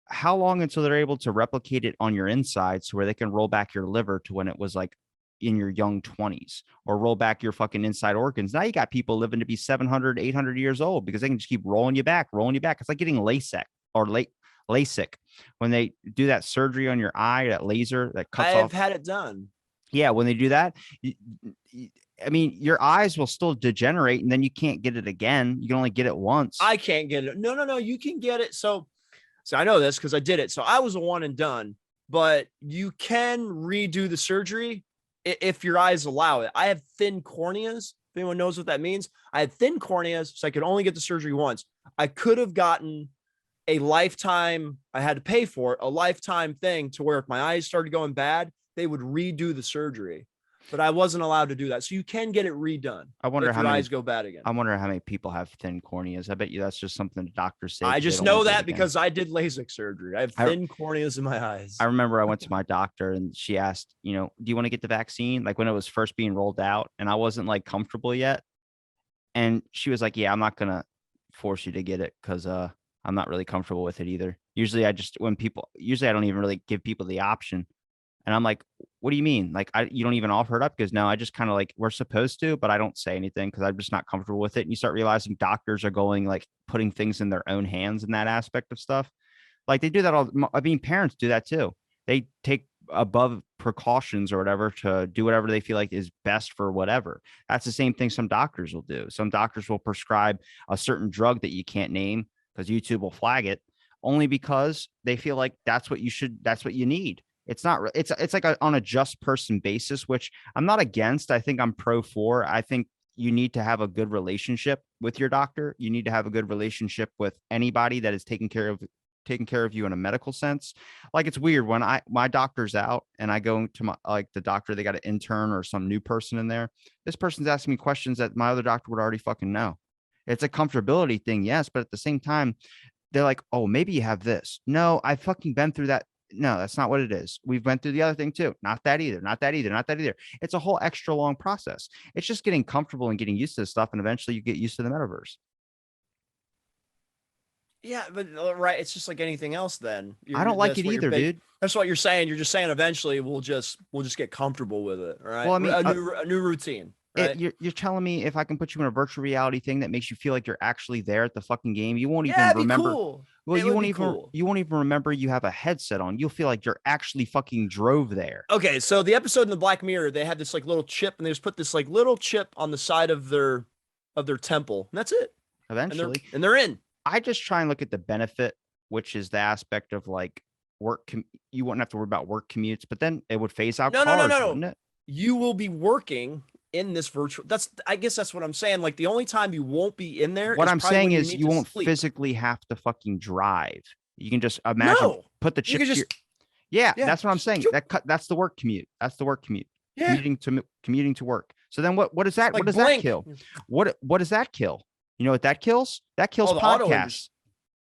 how long until they're able to replicate it on your insides where they can roll back your liver to when it was like in your young 20s, or roll back your fucking inside organs? Now you got people living to be 700, 800 years old because they can just keep rolling you back. It's like getting LASIK when they do that surgery on your eye, that laser that cuts off. I've had it done. Yeah, when they do that, I mean, your eyes will still degenerate, and then you can't get it again. You can only get it once. I can't get it. No. You can get it. So I know this because I did it. So I was a one and done, but you can redo the surgery if your eyes allow it. I have thin corneas. If anyone knows what that means, I had thin corneas, so I could only get the surgery once. I could have gotten a lifetime, I had to pay for it, a lifetime thing to where if my eyes started going bad, they would redo the surgery. But I wasn't allowed to do that. So you can get it redone. I wonder if how your many eyes go bad again. I wonder how many people have thin corneas. I bet you that's just something the doctors say. I 'cause they just don't know want it that again. because I did LASIK surgery. I have thin corneas in my eyes. I remember I went to my doctor and she asked, do you want to get the vaccine? Like when it was first being rolled out, and I wasn't like comfortable yet. And she was like, yeah, I'm not gonna force you to get it because I'm not really comfortable with it either. Usually I don't even really give people the option. And I'm like, what do you mean? Like, you don't even offer it up? Because no, I just kind of like, we're supposed to, but I don't say anything because I'm just not comfortable with it. And you start realizing doctors are going like putting things in their own hands in that aspect of stuff. Like they do that all. I mean, parents do that too. They take above precautions or whatever to do whatever they feel like is best for whatever. That's the same thing some doctors will do. Some doctors will prescribe a certain drug that you can't name because YouTube will flag it only because they feel like that's what you need. It's not, it's like on a just person basis, which I'm not against. I think I'm pro for. I think you need to have a good relationship with your doctor. You need to have a good relationship with anybody that is taking care of you in a medical sense. Like it's weird when my doctor's out and I go to my like the doctor, they got an intern or some new person in there. This person's asking me questions that my other doctor would already fucking know. It's a comfortability thing, yes, but at the same time, they're like, oh, maybe you have this. No, I've fucking been through that. No, that's not what it is. We've went through the other thing too. Not that either. Not that either. Not that either. It's a whole extra long process. It's just getting comfortable and getting used to this stuff, and eventually you get used to the metaverse. Yeah, but right, it's just like anything else. Then I don't like it either, dude. That's what you're saying. You're just saying eventually we'll just get comfortable with it. Right. Well, I mean, a new routine. Right? You're telling me if I can put you in a virtual reality thing that makes you feel like you're actually there at the fucking game, you won't even remember. Cool. Well, you won't even remember you have a headset on. You'll feel like you're actually fucking drove there. Okay, so the episode in the Black Mirror, they had this like little chip, and they just put this like little chip on the side of their temple, and that's it. Eventually, and they're in. I just try and look at the benefit, which is the aspect of like work. You wouldn't have to worry about work commutes, but then it would phase out cars, wouldn't it? You will be working in this virtual. I guess that's what I'm saying. Like the only time you won't be in there. What I'm saying is you won't physically have to fucking drive. You can just imagine, put the chip. Yeah, that's what I'm saying. That's the work commute. That's the work commute. Yeah. Commuting to work. So then what does that, what does that kill? What does that kill? You know what that kills? That kills podcasts.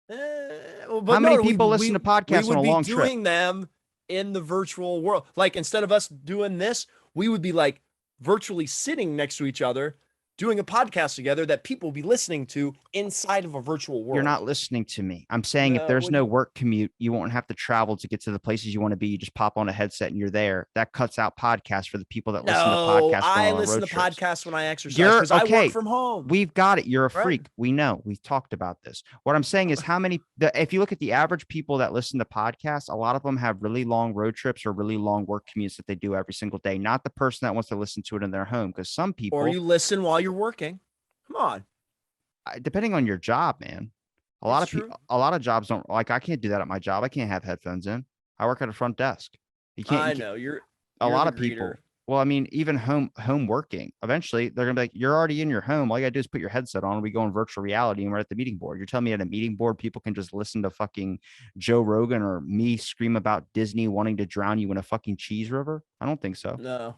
How many people listen to podcasts on a long trip? We would be doing them in the virtual world. Like instead of us doing this, we would be like virtually sitting next to each other, doing a podcast together that people will be listening to inside of a virtual world. You're not listening to me. I'm saying if there's no work commute, you won't have to travel to get to the places you want to be. You just pop on a headset and you're there. That cuts out podcasts for the people that listen to podcasts. I listen to podcasts when I exercise because I work from home. We've got it. You're a freak. We know. We've talked about this. What I'm saying is if you look at the average people that listen to podcasts, a lot of them have really long road trips or really long work commutes that they do every single day. Not the person that wants to listen to it in their home, because some people. Or you listen while you're working. Come on. Depending on your job, man. A lot of jobs don't, like, I can't do that at my job. I can't have headphones in. I work at a front desk. You can't. I know you're a lot of people. Well, I mean, even home working. Eventually, they're gonna be like, "You're already in your home. All you gotta do is put your headset on. And we go in virtual reality, and we're at the meeting board." You're telling me at a meeting board, people can just listen to fucking Joe Rogan or me scream about Disney wanting to drown you in a fucking cheese river? I don't think so. No.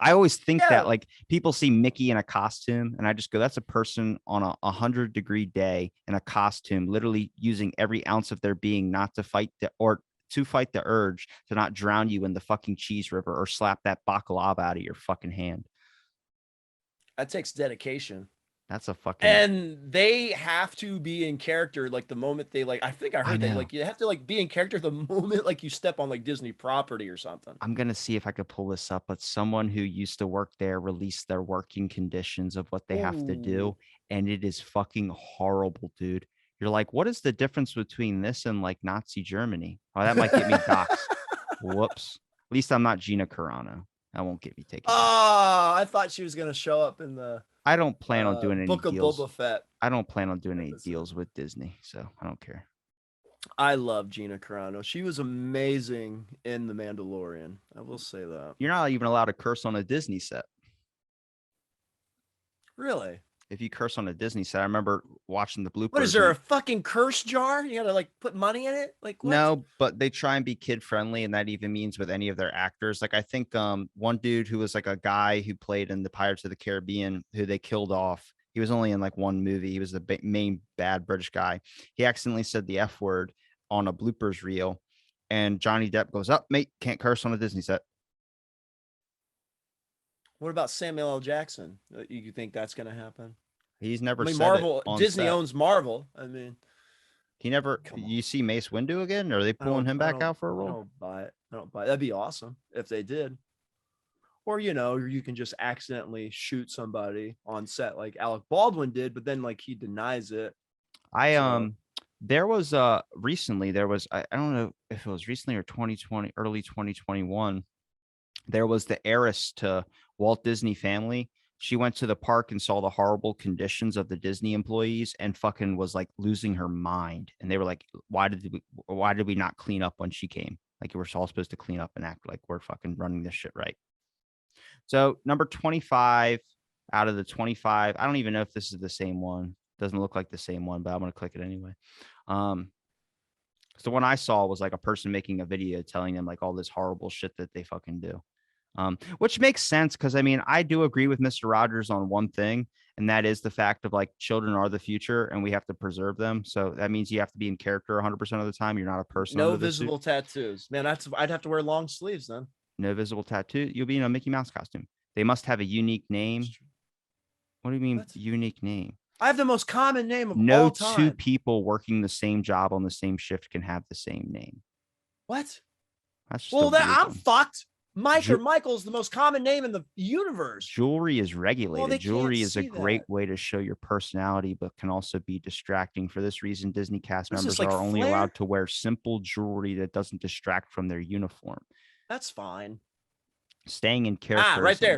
I always think that like people see Mickey in a costume and I just go, that's a person on a 100-degree day in a costume, literally using every ounce of their being not to fight to fight the urge to not drown you in the fucking cheese river or slap that baklava out of your fucking hand. That takes dedication. That's a fucking. And they have to be in character like the moment they like. I think I heard that you have to like be in character the moment like you step on like Disney property or something. I'm gonna see if I could pull this up, but someone who used to work there released their working conditions of what they have to do, and it is fucking horrible, dude. You're like, what is the difference between this and like Nazi Germany? Oh, that might get me doxxed. Whoops. At least I'm not Gina Carano. I won't get me taken. Oh, I thought she was gonna show up in the. I don't plan on doing any Book of deals. Boba Fett. I don't plan on doing any deals with Disney, so I don't care. I love Gina Carano. She was amazing in The Mandalorian. I will say that. You're not even allowed to curse on a Disney set. Really? If you curse on a Disney set, I remember watching the bloopers. What is there, a fucking curse jar? You gotta like put money in it? Like what? No, but they try and be kid friendly, and that even means with any of their actors. Like I think one dude who was like a guy who played in the Pirates of the Caribbean, who they killed off. He was only in like one movie. He was the main bad British guy. He accidentally said the F word on a bloopers reel, and Johnny Depp goes, "Up, mate, can't curse on a Disney set." What about Samuel L. Jackson? You think that's gonna happen? He's never. I mean, said Marvel. it on Disney set. owns Marvel. I mean, he never. You see Mace Windu again? Or are they pulling him back out for a role? I don't buy it. I don't buy it. That'd be awesome if they did. Or you can just accidentally shoot somebody on set like Alec Baldwin did, but then like he denies it. There was recently I don't know if it was recently or 2020, early 2021. There was the heiress to Walt Disney family. She went to the park and saw the horrible conditions of the Disney employees and fucking was like losing her mind. And they were like, why did we not clean up when she came? Like we're all supposed to clean up and act like we're fucking running this shit right. So number 25 out of the 25, I don't even know if this is the same one. Doesn't look like the same one, but I'm going to click it anyway. So one I saw was like a person making a video telling them like all this horrible shit that they fucking do. Which makes sense because I mean, I do agree with Mr. Rogers on one thing, and that is the fact of like children are the future and we have to preserve them. So that means you have to be in character 100% of the time. You're not a person. No visible tattoos, man. I'd have to wear long sleeves then. No visible tattoo. You'll be in a Mickey Mouse costume. They must have a unique name. What do you mean unique name? I have the most common name of all time. No two people working the same job on the same shift can have the same name. What? That's just I'm fucked. Mike or Michael's the most common name in the universe. Jewelry is regulated. Jewelry is a great way to show your personality, but can also be distracting. For this reason, Disney cast members are only allowed to wear simple jewelry that doesn't distract from their uniform. That's fine. Staying in character. Right there.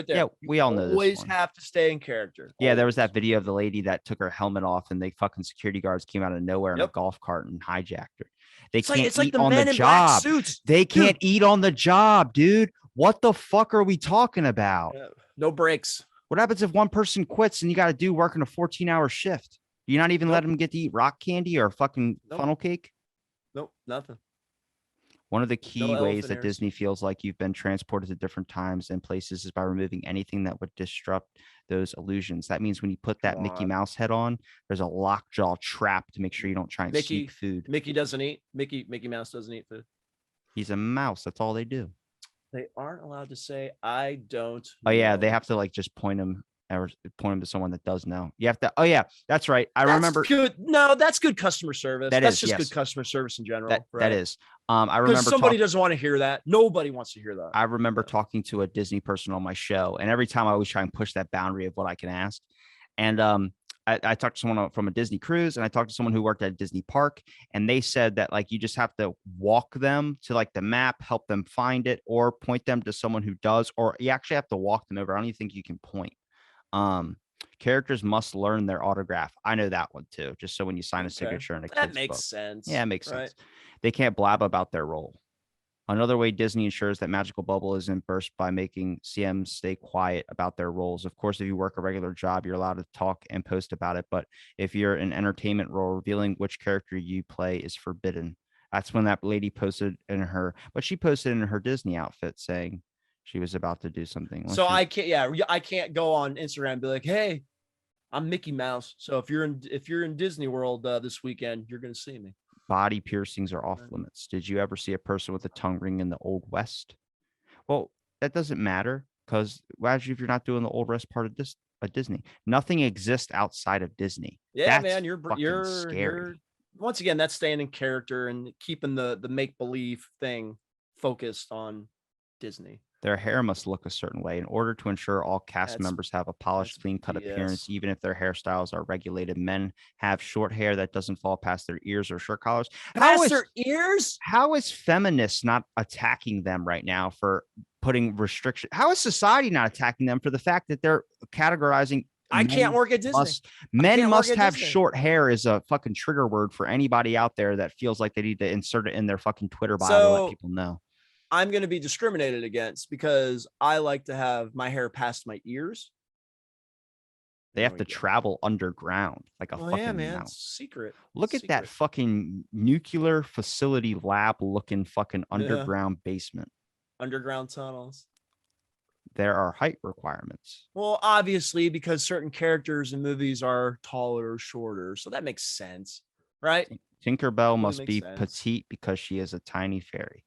Yeah, we all know this. Always have to stay in character. Yeah, there was that video of the lady that took her helmet off and the fucking security guards came out of nowhere in a golf cart and hijacked her. They can't eat on the job. They can't eat on the job, dude. What the fuck are we talking about? No breaks. What happens if one person quits and you got to do working a 14-hour shift? You're not even letting them get to eat rock candy or fucking funnel cake? Nope, nothing. One of the key ways that Disney feels like you've been transported to different times and places is by removing anything that would disrupt those illusions. That means when you put that Mickey Mouse head on, there's a lockjaw trap to make sure you don't try and sneak food. Mickey doesn't eat. Mickey Mouse doesn't eat food. He's a mouse. That's all they do. They aren't allowed to say, I don't know. Oh, yeah. They have to like just point him to someone that does know. You have to. Oh, yeah, that's right. I remember. Good. No, that's good customer service. That's just good customer service in general. That is. I remember somebody doesn't want to hear that. Nobody wants to hear that. I remember talking to a Disney person on my show, and every time I always try and push that boundary of what I can ask. And I talked to someone from a Disney cruise, and I talked to someone who worked at a Disney park, and they said that like you just have to walk them to like the map, help them find it, or point them to someone who does, or you actually have to walk them over. I don't even think you can point. Characters must learn their autograph. I know that one too. Just so when you sign a signature in a kid's book. Sense. Yeah, it makes sense. They can't blab about their role. Another way Disney ensures that Magical Bubble isn't burst by making CMs stay quiet about their roles. Of course, if you work a regular job, you're allowed to talk and post about it. But if you're an entertainment role, revealing which character you play is forbidden. That's when that lady posted in her Disney outfit saying she was about to do something. So I can't go on Instagram and be like, hey, I'm Mickey Mouse. So if you're in Disney World this weekend, you're going to see me. Body piercings are off limits. Did you ever see a person with a tongue ring in the Old West? Well, that doesn't matter because imagine if you're not doing the Old West part of Disney. Nothing exists outside of Disney. Yeah, that's man, you're scary. Once again, that's staying in character and keeping the make believe thing focused on Disney. Their hair must look a certain way in order to ensure all cast members have a polished, clean-cut appearance, even if their hairstyles are regulated. Men have short hair that doesn't fall past their ears or shirt collars. Past their ears? How is feminists not attacking them right now for putting restriction? How is society not attacking them for the fact that they're categorizing? I can't work at Disney. Men must have short hair is a fucking trigger word for anybody out there that feels like they need to insert it in their fucking Twitter bio to let people know. I'm going to be discriminated against because I like to have my hair past my ears. They have to travel underground like a fucking It's secret. Look at that fucking nuclear facility lab looking fucking underground basement. Underground tunnels. There are height requirements. Well, obviously, because certain characters in movies are taller or shorter. So that makes sense, right? Tinkerbell must be petite because she is a tiny fairy.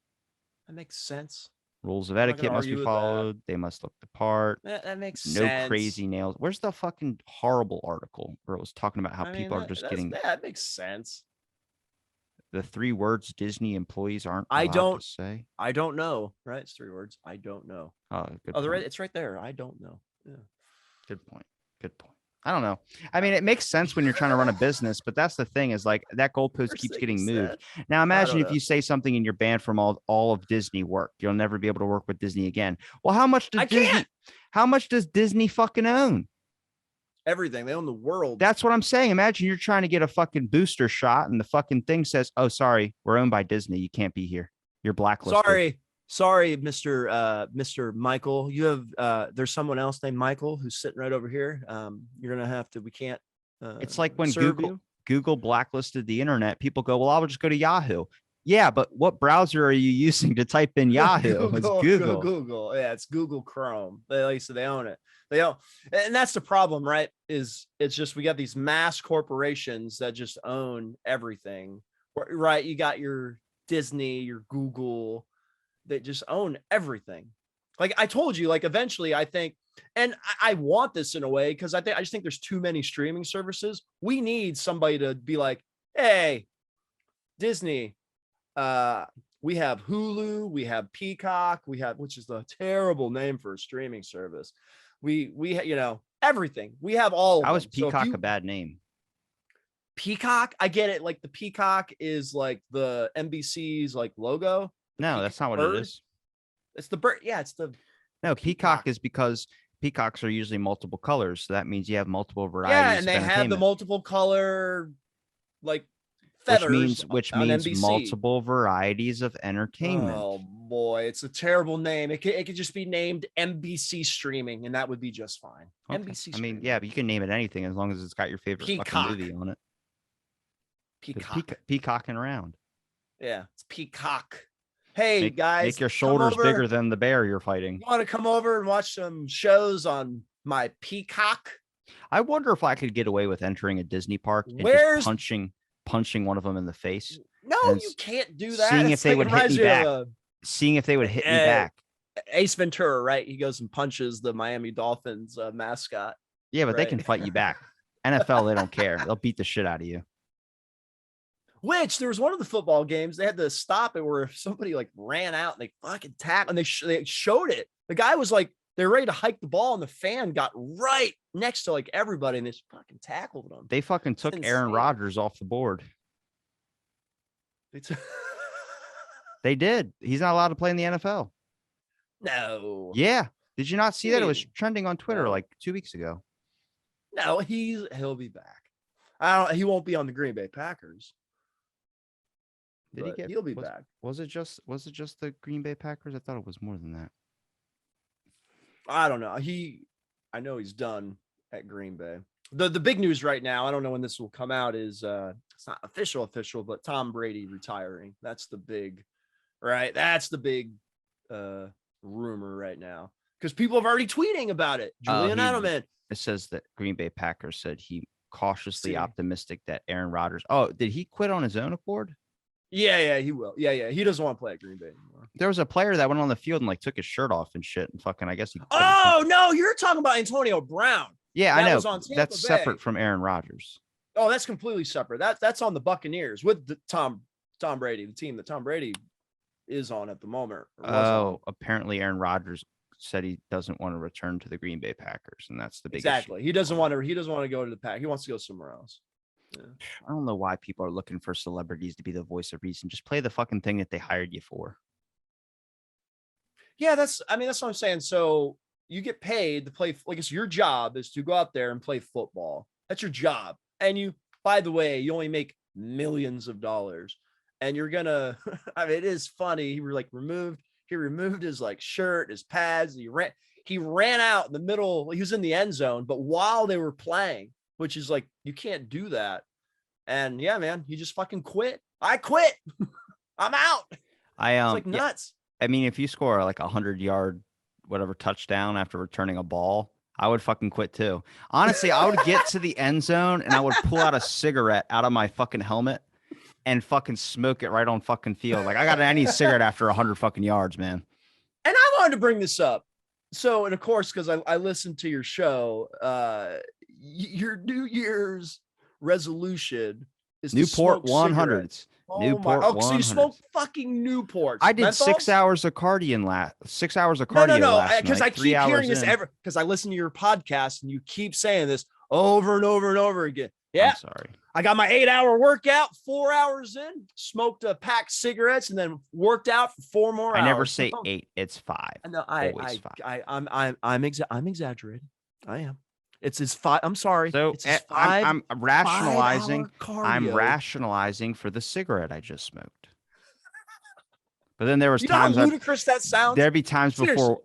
That makes sense. Rules of etiquette must be followed. They must look the part. That makes sense. No crazy nails. Where's the fucking horrible article where it was talking about how people are just getting... That makes sense. The 3 words Disney employees aren't allowed to say. I don't know. Right? It's 3 words. I don't know. Oh, good point. It's right there. I don't know. Yeah. Good point. Good point. I don't know. I mean, it makes sense when you're trying to run a business, but that's the thing is like that goalpost keeps getting moved. Now, imagine if you say something and you're banned from all of Disney work. You'll never be able to work with Disney again. Well, how much does Disney fucking own? Everything. They own the world. That's what I'm saying. Imagine you're trying to get a fucking booster shot and the fucking thing says, "Oh, sorry, we're owned by Disney. You can't be here. You're blacklisted." Sorry, Mr. Michael. You have there's someone else named Michael who's sitting right over here. You're gonna have to. We can't. It's like when Google blacklisted the internet. People go, "Well, I'll just go to Yahoo." Yeah, but what browser are you using to type in Yahoo? It's Google. Google. Yeah, it's Google Chrome. Like so they own it. They own, and that's the problem, right? It's just we got these mass corporations that just own everything. Right? You got your Disney, your Google. That just own everything. Like I told you, like eventually I think, and I want this in a way because I just think there's too many streaming services. We need somebody to be like, hey, Disney, we have Hulu, we have Peacock, which is a terrible name for a streaming service. We everything. We have all. How is Peacock a bad name? Peacock, I get it. Like the Peacock is like the NBC's like logo. No, that's not what it is. It's the bird. Yeah, it's the. No, peacock is because peacocks are usually multiple colors. So that means you have multiple varieties. Yeah, and they have the multiple color, like feathers. Which means multiple varieties of entertainment. Oh boy, it's a terrible name. It could just be named NBC Streaming, and that would be just fine. Okay. NBC. I mean, yeah, but you can name it anything as long as it's got your favorite fucking movie on it. Peacocking around. Yeah, it's Peacock. Hey guys, make your shoulders bigger than the bear you're fighting. You want to come over and watch some shows on my Peacock? I wonder if I could get away with entering a Disney park and just punching one of them in the face. No, you can't do that. Seeing if they would hit me back. Seeing if they would hit me back. Ace Ventura, right? He goes and punches the Miami Dolphins mascot. Yeah, but they can fight you back. NFL, they don't care. They'll beat the shit out of you. Which there was one of the football games they had to stop it where somebody like ran out and they fucking tackled and they showed it. The guy was like, they're ready to hike the ball and the fan got right next to like everybody and they just fucking tackled them. They fucking took Aaron Rodgers off the board. They did. He's not allowed to play in the NFL. No. Yeah. Did you not see that? It was trending on Twitter like 2 weeks ago. No, he'll be back. He won't be on the Green Bay Packers. He'll be back. Was it just the Green Bay Packers? I thought it was more than that. I don't know. I know he's done at Green Bay. The big news right now, I don't know when this will come out, is it's not official, but Tom Brady retiring. That's the big rumor right now. Because people have already tweeting about it. Julian Edelman. It says that Green Bay Packers said he cautiously optimistic that Aaron Rodgers. Oh, did he quit on his own accord? Yeah, he will. Yeah. He doesn't want to play at Green Bay anymore. There was a player that went on the field and like took his shirt off and shit and fucking, I guess he. Oh, no, you're talking about Antonio Brown. Yeah, I know. That's separate from Aaron Rodgers. Oh, that's completely separate. That's on the Buccaneers with the Tom Brady, the team that Tom Brady is on at the moment. Oh, apparently Aaron Rodgers said he doesn't want to return to the Green Bay Packers, and that's the big exactly. issue. He doesn't want to go to the Pack. He wants to go somewhere else. Yeah. I don't know why people are looking for celebrities to be the voice of reason. Just play the fucking thing that they hired you for. Yeah, that's what I'm saying. So you get paid to play, like it's your job is to go out there and play football. That's your job. And you, by the way, you only make millions of dollars. And you're gonna, I mean, it is funny. He removed his like shirt, his pads. He ran out in the middle. He was in the end zone, but while they were playing, which is like, you can't do that. And yeah, man, he just fucking quit. I quit. I'm out. It's like nuts. I mean, if you score like 100-yard whatever touchdown after returning a ball, I would fucking quit too. Honestly, I would get to the end zone and I would pull out a cigarette out of my fucking helmet and fucking smoke it right on fucking field. Like I need a cigarette after 100 fucking yards, man. And I wanted to bring this up. So, and of course, because I listened to your show, your New Year's resolution is Newport 100s. Newport 100s. So you smoke fucking Newports. I did Menthols? 6 hours of cardio last. 6 hours of cardio. No, last because night, I keep hearing this because I listen to your podcast and you keep saying this over and over and over again. Yeah, I'm sorry. I got my 8-hour workout. 4 hours in, smoked a pack of cigarettes, and then worked out for 4 more hours. I never say 8. It's 5. No, Always 5. I'm exaggerating. I am. It's his 5. I'm sorry. So it's his 5. I'm rationalizing. 5-hour I'm cardio. rationalizing for the cigarette I just smoked. But then there was You know times how ludicrous that sounds. there'd be times Seriously.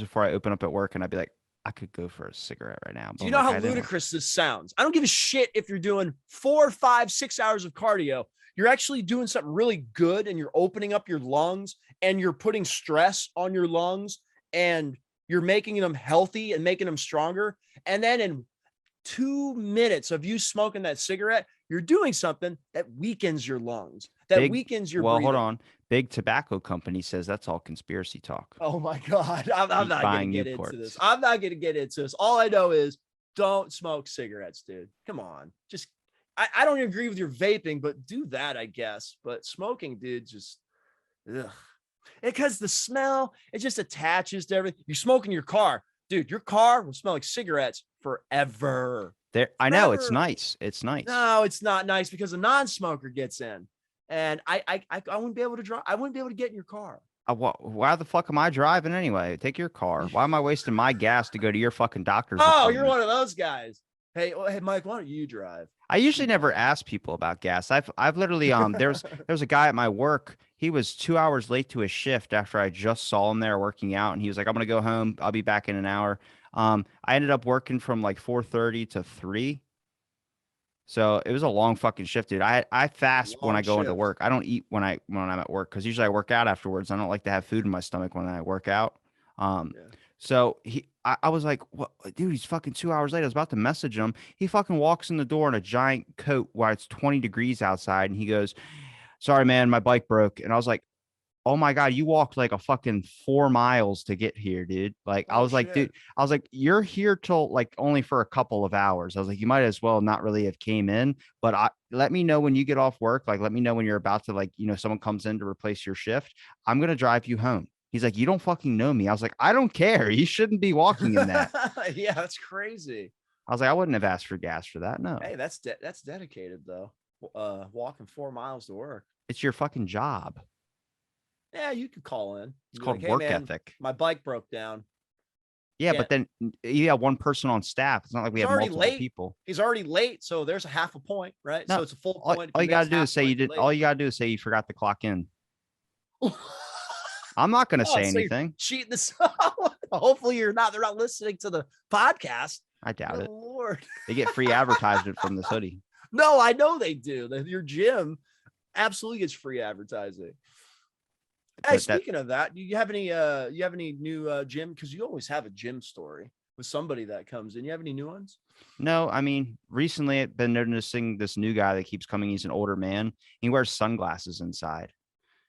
before I open up at work and I'd be like, I could go for a cigarette right now. Do you know how ludicrous this sounds? I don't give a shit if you're doing 4, 5, 6 hours of cardio. You're actually doing something really good and you're opening up your lungs and you're putting stress on your lungs and you're making them healthy and making them stronger. And then in 2 minutes of you smoking that cigarette, you're doing something that weakens your lungs, weakens your breathing. Hold on. Big tobacco company says that's all conspiracy talk. Oh my God. I'm not going to get into this. I'm not going to get into this. All I know is don't smoke cigarettes, dude. Come on. Just, I don't agree with your vaping, but do that, I guess. But smoking, dude, just, ugh. Because the smell, it just attaches to everything. You smoke in your car, dude, your car will smell like cigarettes forever. I know it's nice. It's nice. No, it's not nice because a non-smoker gets in. And I wouldn't be able to drive. I wouldn't be able to get in your car. Why the fuck am I driving anyway? Take your car. Why am I wasting my gas to go to your fucking doctor's appointment? You're one of those guys. Hey, Mike, why don't you drive? I usually never ask people about gas. I've literally there's a guy at my work. He was 2 hours late to his shift after I just saw him there working out, and he was like, "I'm gonna go home. I'll be back in an hour." I ended up working from like 4:30 to 3. So it was a long fucking shift, dude. I fast when I go into work. I don't eat when I'm at work because usually I work out afterwards. I don't like to have food in my stomach when I work out. So I was like, what, dude, he's fucking 2 hours late. I was about to message him. He fucking walks in the door in a giant coat while it's 20 degrees outside. And he goes, "Sorry, man, my bike broke." And I was like, oh my God, you walked like a fucking 4 miles to get here, dude. Like, I was like, dude, I was like, you're here till like only for a couple of hours. I was like, you might as well not really have came in, but let me know when you get off work. Like, let me know when you're about to, like, someone comes in to replace your shift. I'm going to drive you home. He's like, you don't fucking know me. I was like, I don't care. You shouldn't be walking in that. Yeah, that's crazy. I was like, I wouldn't have asked for gas for that. No. Hey, that's dedicated though. Walking 4 miles to work. It's your fucking job. Yeah, you could call in. It's called work ethic. My bike broke down. Yeah, but then you have one person on staff. It's not like we have multiple people. He's already late, so there's a half a point, right? No, so it's a full point. All you gotta do is say you did. All you gotta do is say you forgot to clock in. I'm not gonna say anything. Cheating this. Hopefully you're not. They're not listening to the podcast. I doubt it. Lord, they get free advertisement from this hoodie. No, I know they do. Your gym absolutely gets free advertising. Hey, speaking of that, do you have any new gym? Because you always have a gym story with somebody that comes in. You have any new ones? No, I mean, recently I've been noticing this new guy that keeps coming. He's an older man. He wears sunglasses inside.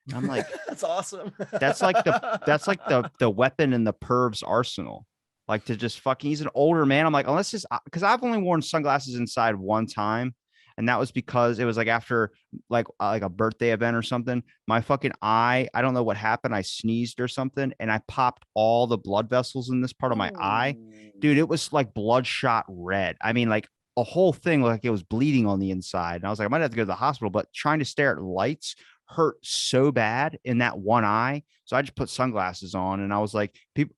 And I'm like, that's awesome. That's like the weapon in the perv's arsenal. Like to just fucking, he's an older man. I'm like, unless it's because I've only worn sunglasses inside one time. and that was because it was like after like a birthday event or something. My fucking eye, I don't know what happened. I sneezed or something, and I popped all the blood vessels in this part of my eye. Dude, it was like bloodshot red. I mean, like a whole thing, like it was bleeding on the inside. And I was like, I might have to go to the hospital, but trying to stare at lights hurt so bad in that one eye. So I just put sunglasses on, and I was like,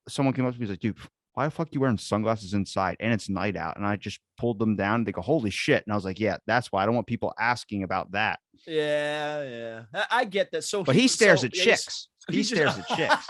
someone came up to me and was like, dude, why the fuck you wearing sunglasses inside and it's night out? And I just pulled them down. They go, holy shit. And I was like, yeah, that's why I don't want people asking about that. Yeah. I get that. So But he stares at yeah, chicks. He stares at chicks.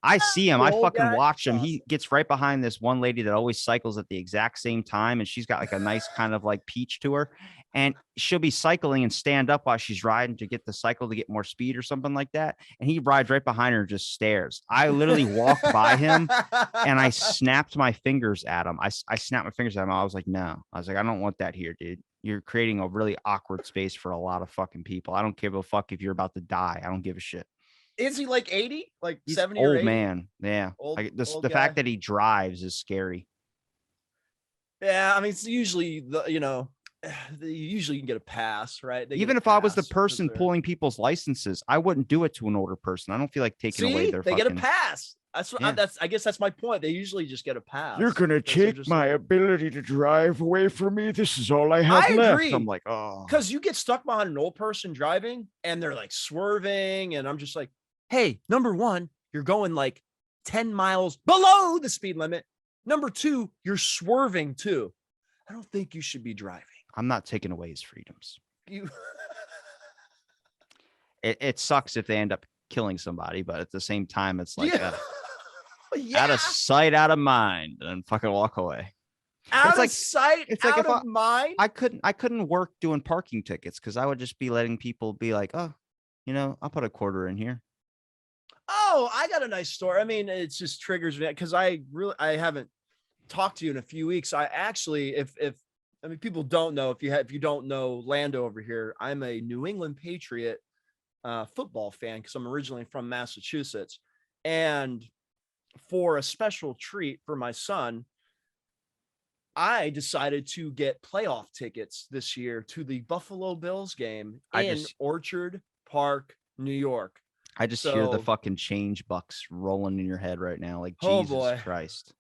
I see him. The I old fucking guy? watch him. Awesome. He gets right behind this one lady that always cycles at the exact same time. And she's got like a nice kind of like peach to her. And she'll be cycling and stand up while she's riding to get the cycle to get more speed or something like that. And he rides right behind her and just stares. I literally walked by him and I snapped my fingers at him. I snapped my fingers at him. I was like, no. I was like, I don't want that here, dude. You're creating a really awkward space for a lot of fucking people. I don't give a fuck if you're about to die. I don't give a shit. Is he like 80? Like He's 70 or old 80? man. Yeah. Old, Like the old the guy. fact that he drives is scary. Yeah, I mean, it's usually usually you can get a pass, right? They get Even a if I was the pass 'cause person they're- pulling people's licenses, I wouldn't do it to an older person. I don't feel like taking away See, their they get a fucking. pass. That's what Yeah. I guess that's my point. They usually just get a pass. You're gonna because they're take just my like- ability to drive away from me. This is all I have I left. agree. I'm like, oh, Because you get stuck behind an old person driving and they're like swerving, and I'm just like, hey, number one, you're going like 10 miles below the speed limit. Number two, you're swerving too. I don't think you should be driving. I'm not taking away his freedoms. You It sucks if they end up killing somebody, but at the same time, it's like yeah. out of sight, out of mind, and fucking walk away. Out It's of like- sight, it's like out if of mind. I couldn't work doing parking tickets because I would just be letting people be like, oh, I'll put a quarter in here. Oh, I got a nice story. I mean, it just triggers me because I haven't talked to you in a few weeks. I actually, if I mean, people don't know, if you don't know Lando over here, I'm a New England Patriot football fan because I'm originally from Massachusetts. And for a special treat for my son, I decided to get playoff tickets this year to the Buffalo Bills game in Orchard Park, New York. I just hear the So- fucking change bucks rolling in your head right now. Like, Oh, Jesus boy. Christ.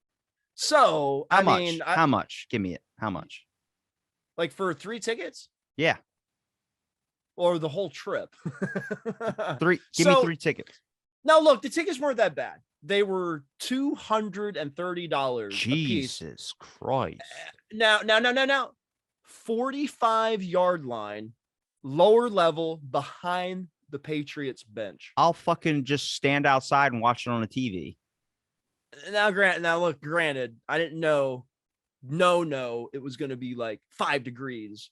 So, How I much? mean, How much? Give me it. How much? like for 3 tickets Yeah. or the whole trip? Give me So- 3 tickets. Now, look, the tickets weren't that bad. They were $230 a piece. Jesus Christ. Now, 45-yard line, lower level behind the Patriots bench. I'll fucking just stand outside and watch it on the TV. Granted, I didn't know. No, it was going to be like 5 degrees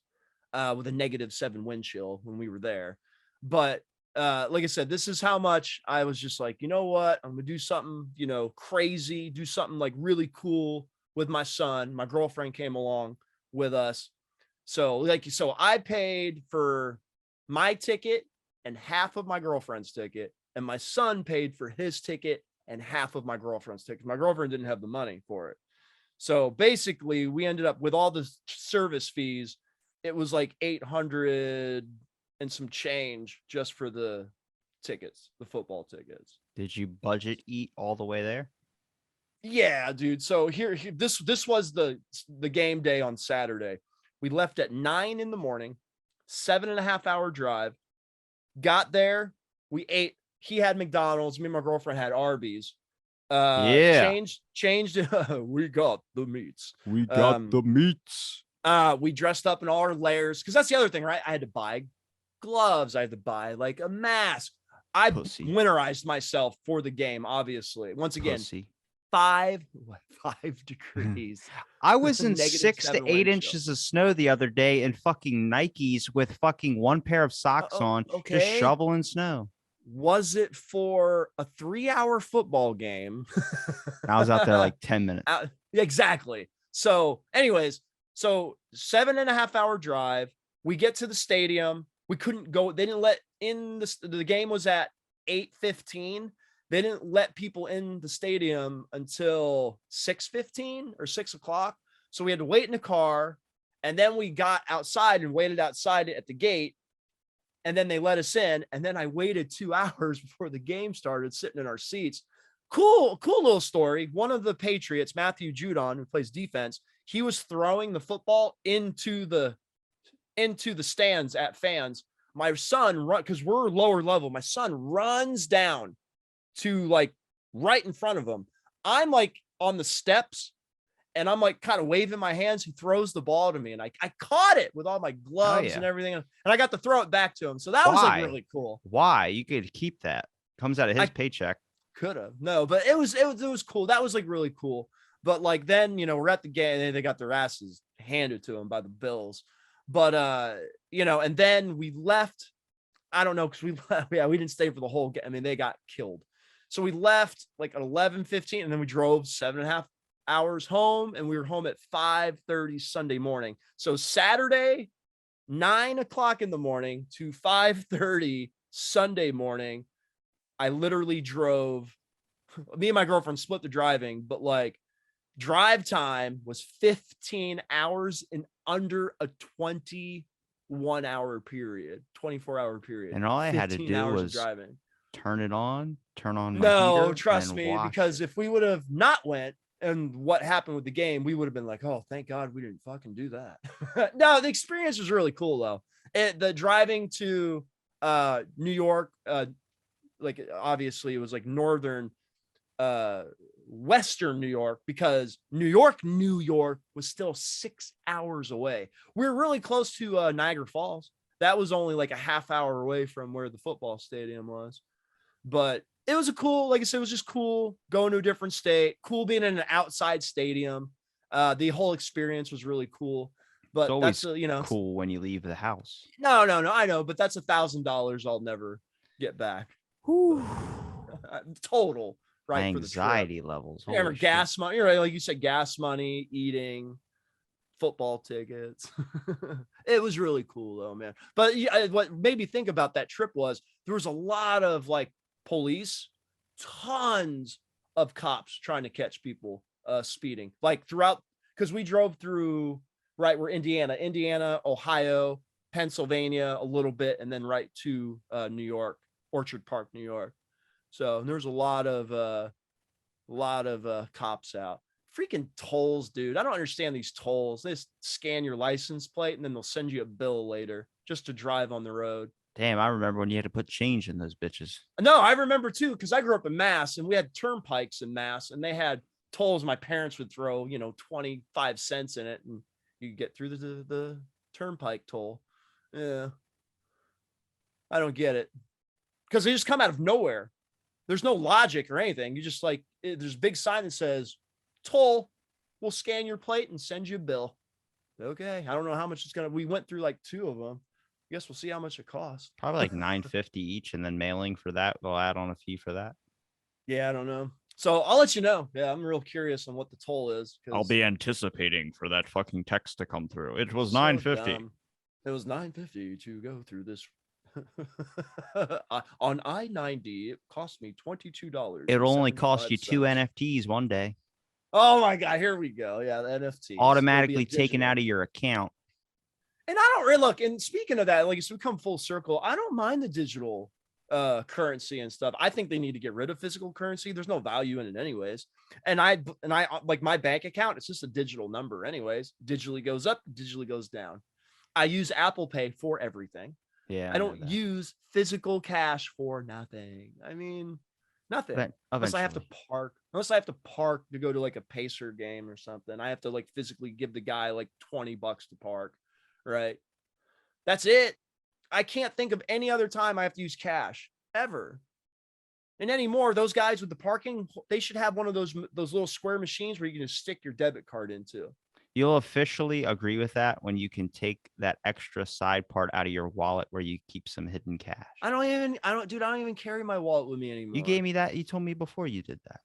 with a -7 wind chill when we were there. But like I said, this is how much I was just like, you know what? I'm going to do something, crazy, do something like really cool with my son. My girlfriend came along with us. So I paid for my ticket and half of my girlfriend's ticket, and my son paid for his ticket and half of my girlfriend's ticket. My girlfriend didn't have the money for it. So basically we ended up with all the service fees. It was like 800 and some change just for the tickets, the football tickets. Did you budget eat all the way there? Yeah, dude. So here this was the game day on Saturday. We left at 9 in the morning, 7.5 hour drive. Got there, we ate. He had McDonald's. Me and my girlfriend had Arby's. Changed. We got the meats. We got the meats. We dressed up in all our layers because that's the other thing, right? I had to buy gloves. I had to buy like a mask. I Pussy. winterized myself for the game. Obviously, once again, Pussy. 5 degrees. I was in -7 6 to 8 wind inches of snow the other day in fucking Nikes with fucking one pair of socks on, just okay. shoveling snow. Was it for a 3-hour football game? I was out there like 10 minutes. Exactly. So, anyways, 7.5 hour drive. We get to the stadium. We couldn't go. They didn't let in the game was at 8:15. They didn't let people in the stadium until 6:15 or 6 o'clock. So we had to wait in the car. And then we got outside and waited outside at the gate. And then they let us in. And then I waited 2 hours before the game started, sitting in our seats. Cool little story. One of the Patriots, Matthew Judon, who plays defense, he was throwing the football into the stands at fans. My son because we're lower level. My son runs down to like right in front of him. I'm like on the steps and I'm like kind of waving my hands. He throws the ball to me and I caught it with all my gloves and everything. And I got to throw it back to him. So that was like really cool. Why? You could keep that. Comes out of his paycheck. Could have. No, but it was cool. That was like really cool. But like then, we're at the game and they got their asses handed to them by the Bills. But and then we left. I don't know, because we didn't stay for the whole game. I mean, they got killed. So we left like at 11:15, and then we drove 7.5 hours home, and we were home at 5:30 Sunday morning. So Saturday, 9 o'clock in the morning to 5:30 Sunday morning, I literally drove. Me and my girlfriend split the driving, but like drive time was 15 hours in under a 21-hour period, 24-hour period. And all I had to do was driving. turn on my no, heater, trust me, because if we would have not went and what happened with the game, we would have been like, oh, thank God we didn't fucking do that. No, the experience was really cool though. The driving to New York, like obviously it was like northern Western New York, because New York was still 6 hours away. We were really close to Niagara Falls. That was only like a half hour away from where the football stadium was. But it was like I said, it was just cool going to a different state, cool being in an outside stadium. The whole experience was really cool. But it's always that's cool when you leave the house. No, I know, but that's $1,000 I'll never get back. Total. Right, anxiety levels. Remember gas money, right? Like you said, gas money, eating, football tickets. It was really cool though, man. But what made me think about that trip was there was a lot of like police, tons of cops trying to catch people speeding, like throughout, because we drove through we're Indiana, Ohio, Pennsylvania a little bit, and then right to New York, Orchard Park, New York. So there's a lot of cops out. Freaking tolls, dude. I don't understand these tolls. They just scan your license plate and then they'll send you a bill later just to drive on the road. Damn, I remember when you had to put change in those bitches. No, I remember too, because I grew up in Mass and we had turnpikes in Mass and they had tolls. My parents would throw, 25 cents in it and you could get through the turnpike toll. Yeah. I don't get it. Because they just come out of nowhere. There's no logic or anything. You just like, there's a big sign that says toll, we'll scan your plate and send you a bill. Okay. I don't know how much it's we went through like 2 of them. I guess we'll see how much it costs. Probably like $9.50 each, and then mailing for that. They'll add on a fee for that. Yeah, I don't know. So I'll let you know. Yeah, I'm real curious on what the toll is. I'll be anticipating for that fucking text to come through. It was $9.50. It was $9.50 to go through this. On I-90, it cost me $22. It'll only cost you 2 NFTs one day. Oh my God, here we go. Yeah, the NFT automatically taken out of your account. And I don't really look. And speaking of that, like it's become full circle. I don't mind the digital currency and stuff. I think they need to get rid of physical currency. There's no value in it anyways. And I like my bank account, it's just a digital number anyways. Digitally goes up, digitally goes down. I use Apple Pay for everything. Yeah. I don't use physical cash for nothing. I mean, nothing. Unless I have to park to go to like a Pacer game or something. I have to like physically give the guy like $20 to park. Right. That's it. I can't think of any other time I have to use cash ever. And anymore, those guys with the parking, they should have one of those little square machines where you can just stick your debit card into. You'll officially agree with that when you can take that extra side part out of your wallet where you keep some hidden cash. I don't even carry my wallet with me anymore. You gave me that. You told me before you did that.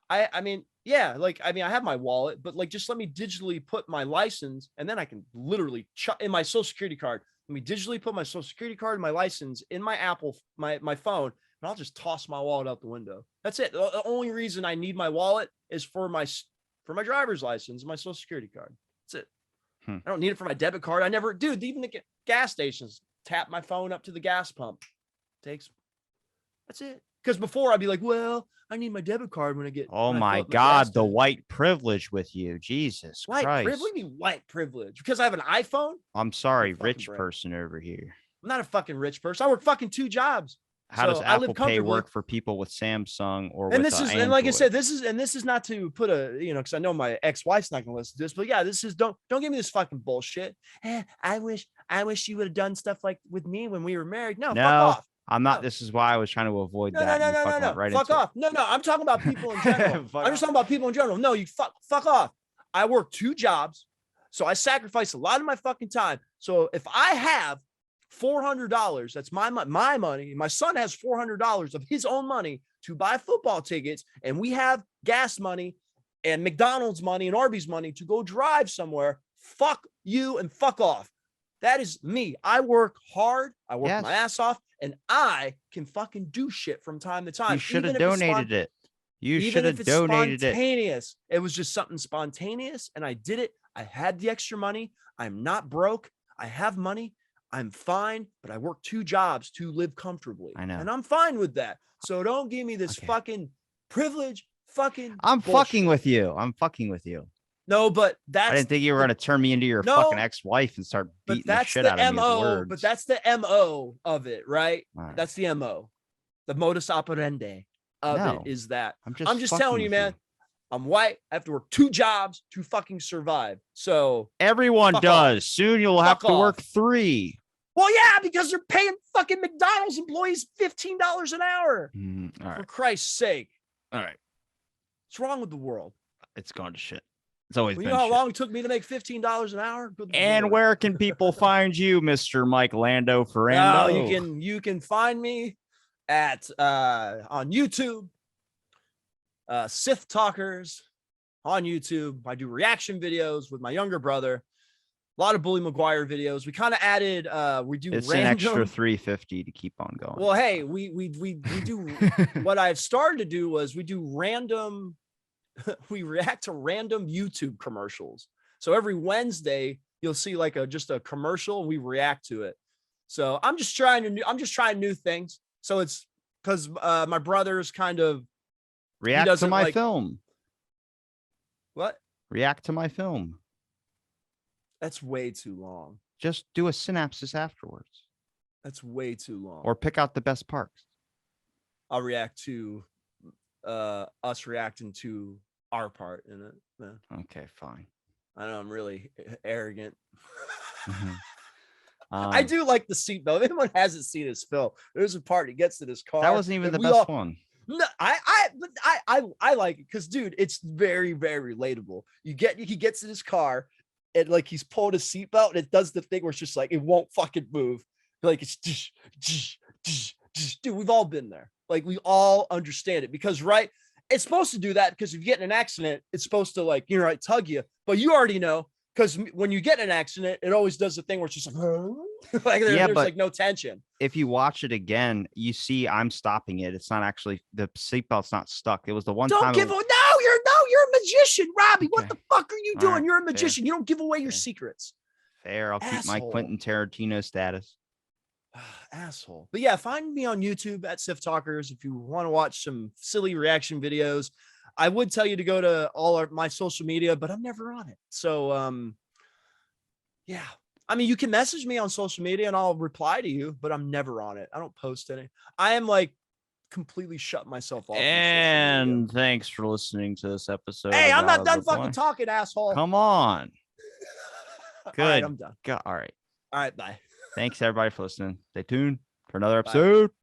I mean, I have my wallet, but like, just let me digitally put my license and then I can literally in my social security card. Let me digitally put my social security card and my license in my Apple, my phone, and I'll just toss my wallet out the window. That's it. The only reason I need my wallet is for my driver's license, my social security card. That's it. I don't need it for my debit card. I never, dude, even the gas stations tap my phone up to the gas pump. That's it. Because before I'd be like, well, I need my debit card when I get. Oh when I fill my up my gas God, the tank. white privilege with you. Jesus White Christ. privilege? What do you mean white privilege? Because I have an iPhone? I'm sorry, fucking rich brain. person over here. I'm not a fucking rich person. I work fucking 2 jobs. How does I live Apple Pay comfortably. work for people with Samsung or And with this is, Android? and like I said, this is not to put a, because I know my ex-wife's not gonna listen to this, but yeah, this is don't give me this fucking bullshit. I wish you would have done stuff like with me when we were married. No, fuck off. I'm not. No. This is why I was trying to avoid that. No. Right Fuck off. No. I'm talking about people in general. I'm just talking about people in general. No, you fuck off. I work 2 jobs, so I sacrifice a lot of my fucking time. So if I have $400, that's my money. My son has $400 of his own money to buy football tickets, and we have gas money and McDonald's money and Arby's money to go drive somewhere. Fuck you and fuck off. That is me. I work hard. I work my ass off, and I can fucking do shit from time to time. You should have donated it. You should have donated it. It was just something spontaneous, and I did it. I had the extra money. I'm not broke. I have money. I'm fine, but I work 2 jobs to live comfortably. I know. And I'm fine with that. So don't give me this fucking privilege. I'm bullshit. Fucking with you. I'm fucking with you. No, but I didn't think you were going to turn me into your fucking ex-wife and start beating the shit out of me with words. But that's the MO of it, right? That's the MO. The modus operandi of it is that. I'm just telling you, man. I'm white. I have to work 2 jobs to fucking survive. So everyone does. Soon you'll have to work 3. Well, yeah, because they're paying fucking McDonald's employees $15 an hour. All right. For Christ's sake. All right. What's wrong with the world? It's gone to shit. It's always been. You know how long it took me to make $15 an hour? And where can people find you, Mr. Mike Lando Ferrando? You can find me at on YouTube. Sith Talkers on YouTube. I do reaction videos with my younger brother. A lot of Bully Maguire videos. We kind of added it's an extra $350 to keep on going. Well, hey, we do what I've started to do was we do random we react to random YouTube commercials. So every Wednesday you'll see like just a commercial and we react to it. So I'm just trying new things. So it's because my brother's kind of react to my film. What? React to my film. That's way too long. Just do a synopsis afterwards. That's way too long. Or pick out the best parts. I'll react to us reacting to our part in it. Yeah. Okay, fine. I know I'm really arrogant. Mm-hmm. I do like the seatbelt. If anyone hasn't seen his film, there's a part he gets to this car. That wasn't even the best one. No, I like it because, dude, it's very, very relatable. He gets in his car and like he's pulled his seatbelt and it does the thing where it's just like it won't fucking move. Like it's dude, we've all been there. Like we all understand it because it's supposed to do that because if you get in an accident, it's supposed to like tug you. But you already know because when you get in an accident, it always does the thing where it's just like there's like no tension. If you watch it again, you see I'm stopping it. It's not actually the seatbelt's not stuck. It was the one time. You're a magician, Robbie. Okay. What the fuck are you doing? Right, you're a magician. Fair. You don't give away your secrets. Fair. I'll keep my Quentin Tarantino status. Asshole. But yeah, find me on YouTube at Sith Talkers if you want to watch some silly reaction videos. I would tell you to go to all my social media, but I'm never on it. So, yeah. I mean, you can message me on social media and I'll reply to you, but I'm never on it. I don't post any. I am like completely shut myself off. And thanks for listening to this episode. Hey, I'm not done fucking talking, asshole. Come on. Good. All right, I'm done. All right. All right, bye. Thanks everybody for listening. Stay tuned for another episode. Bye.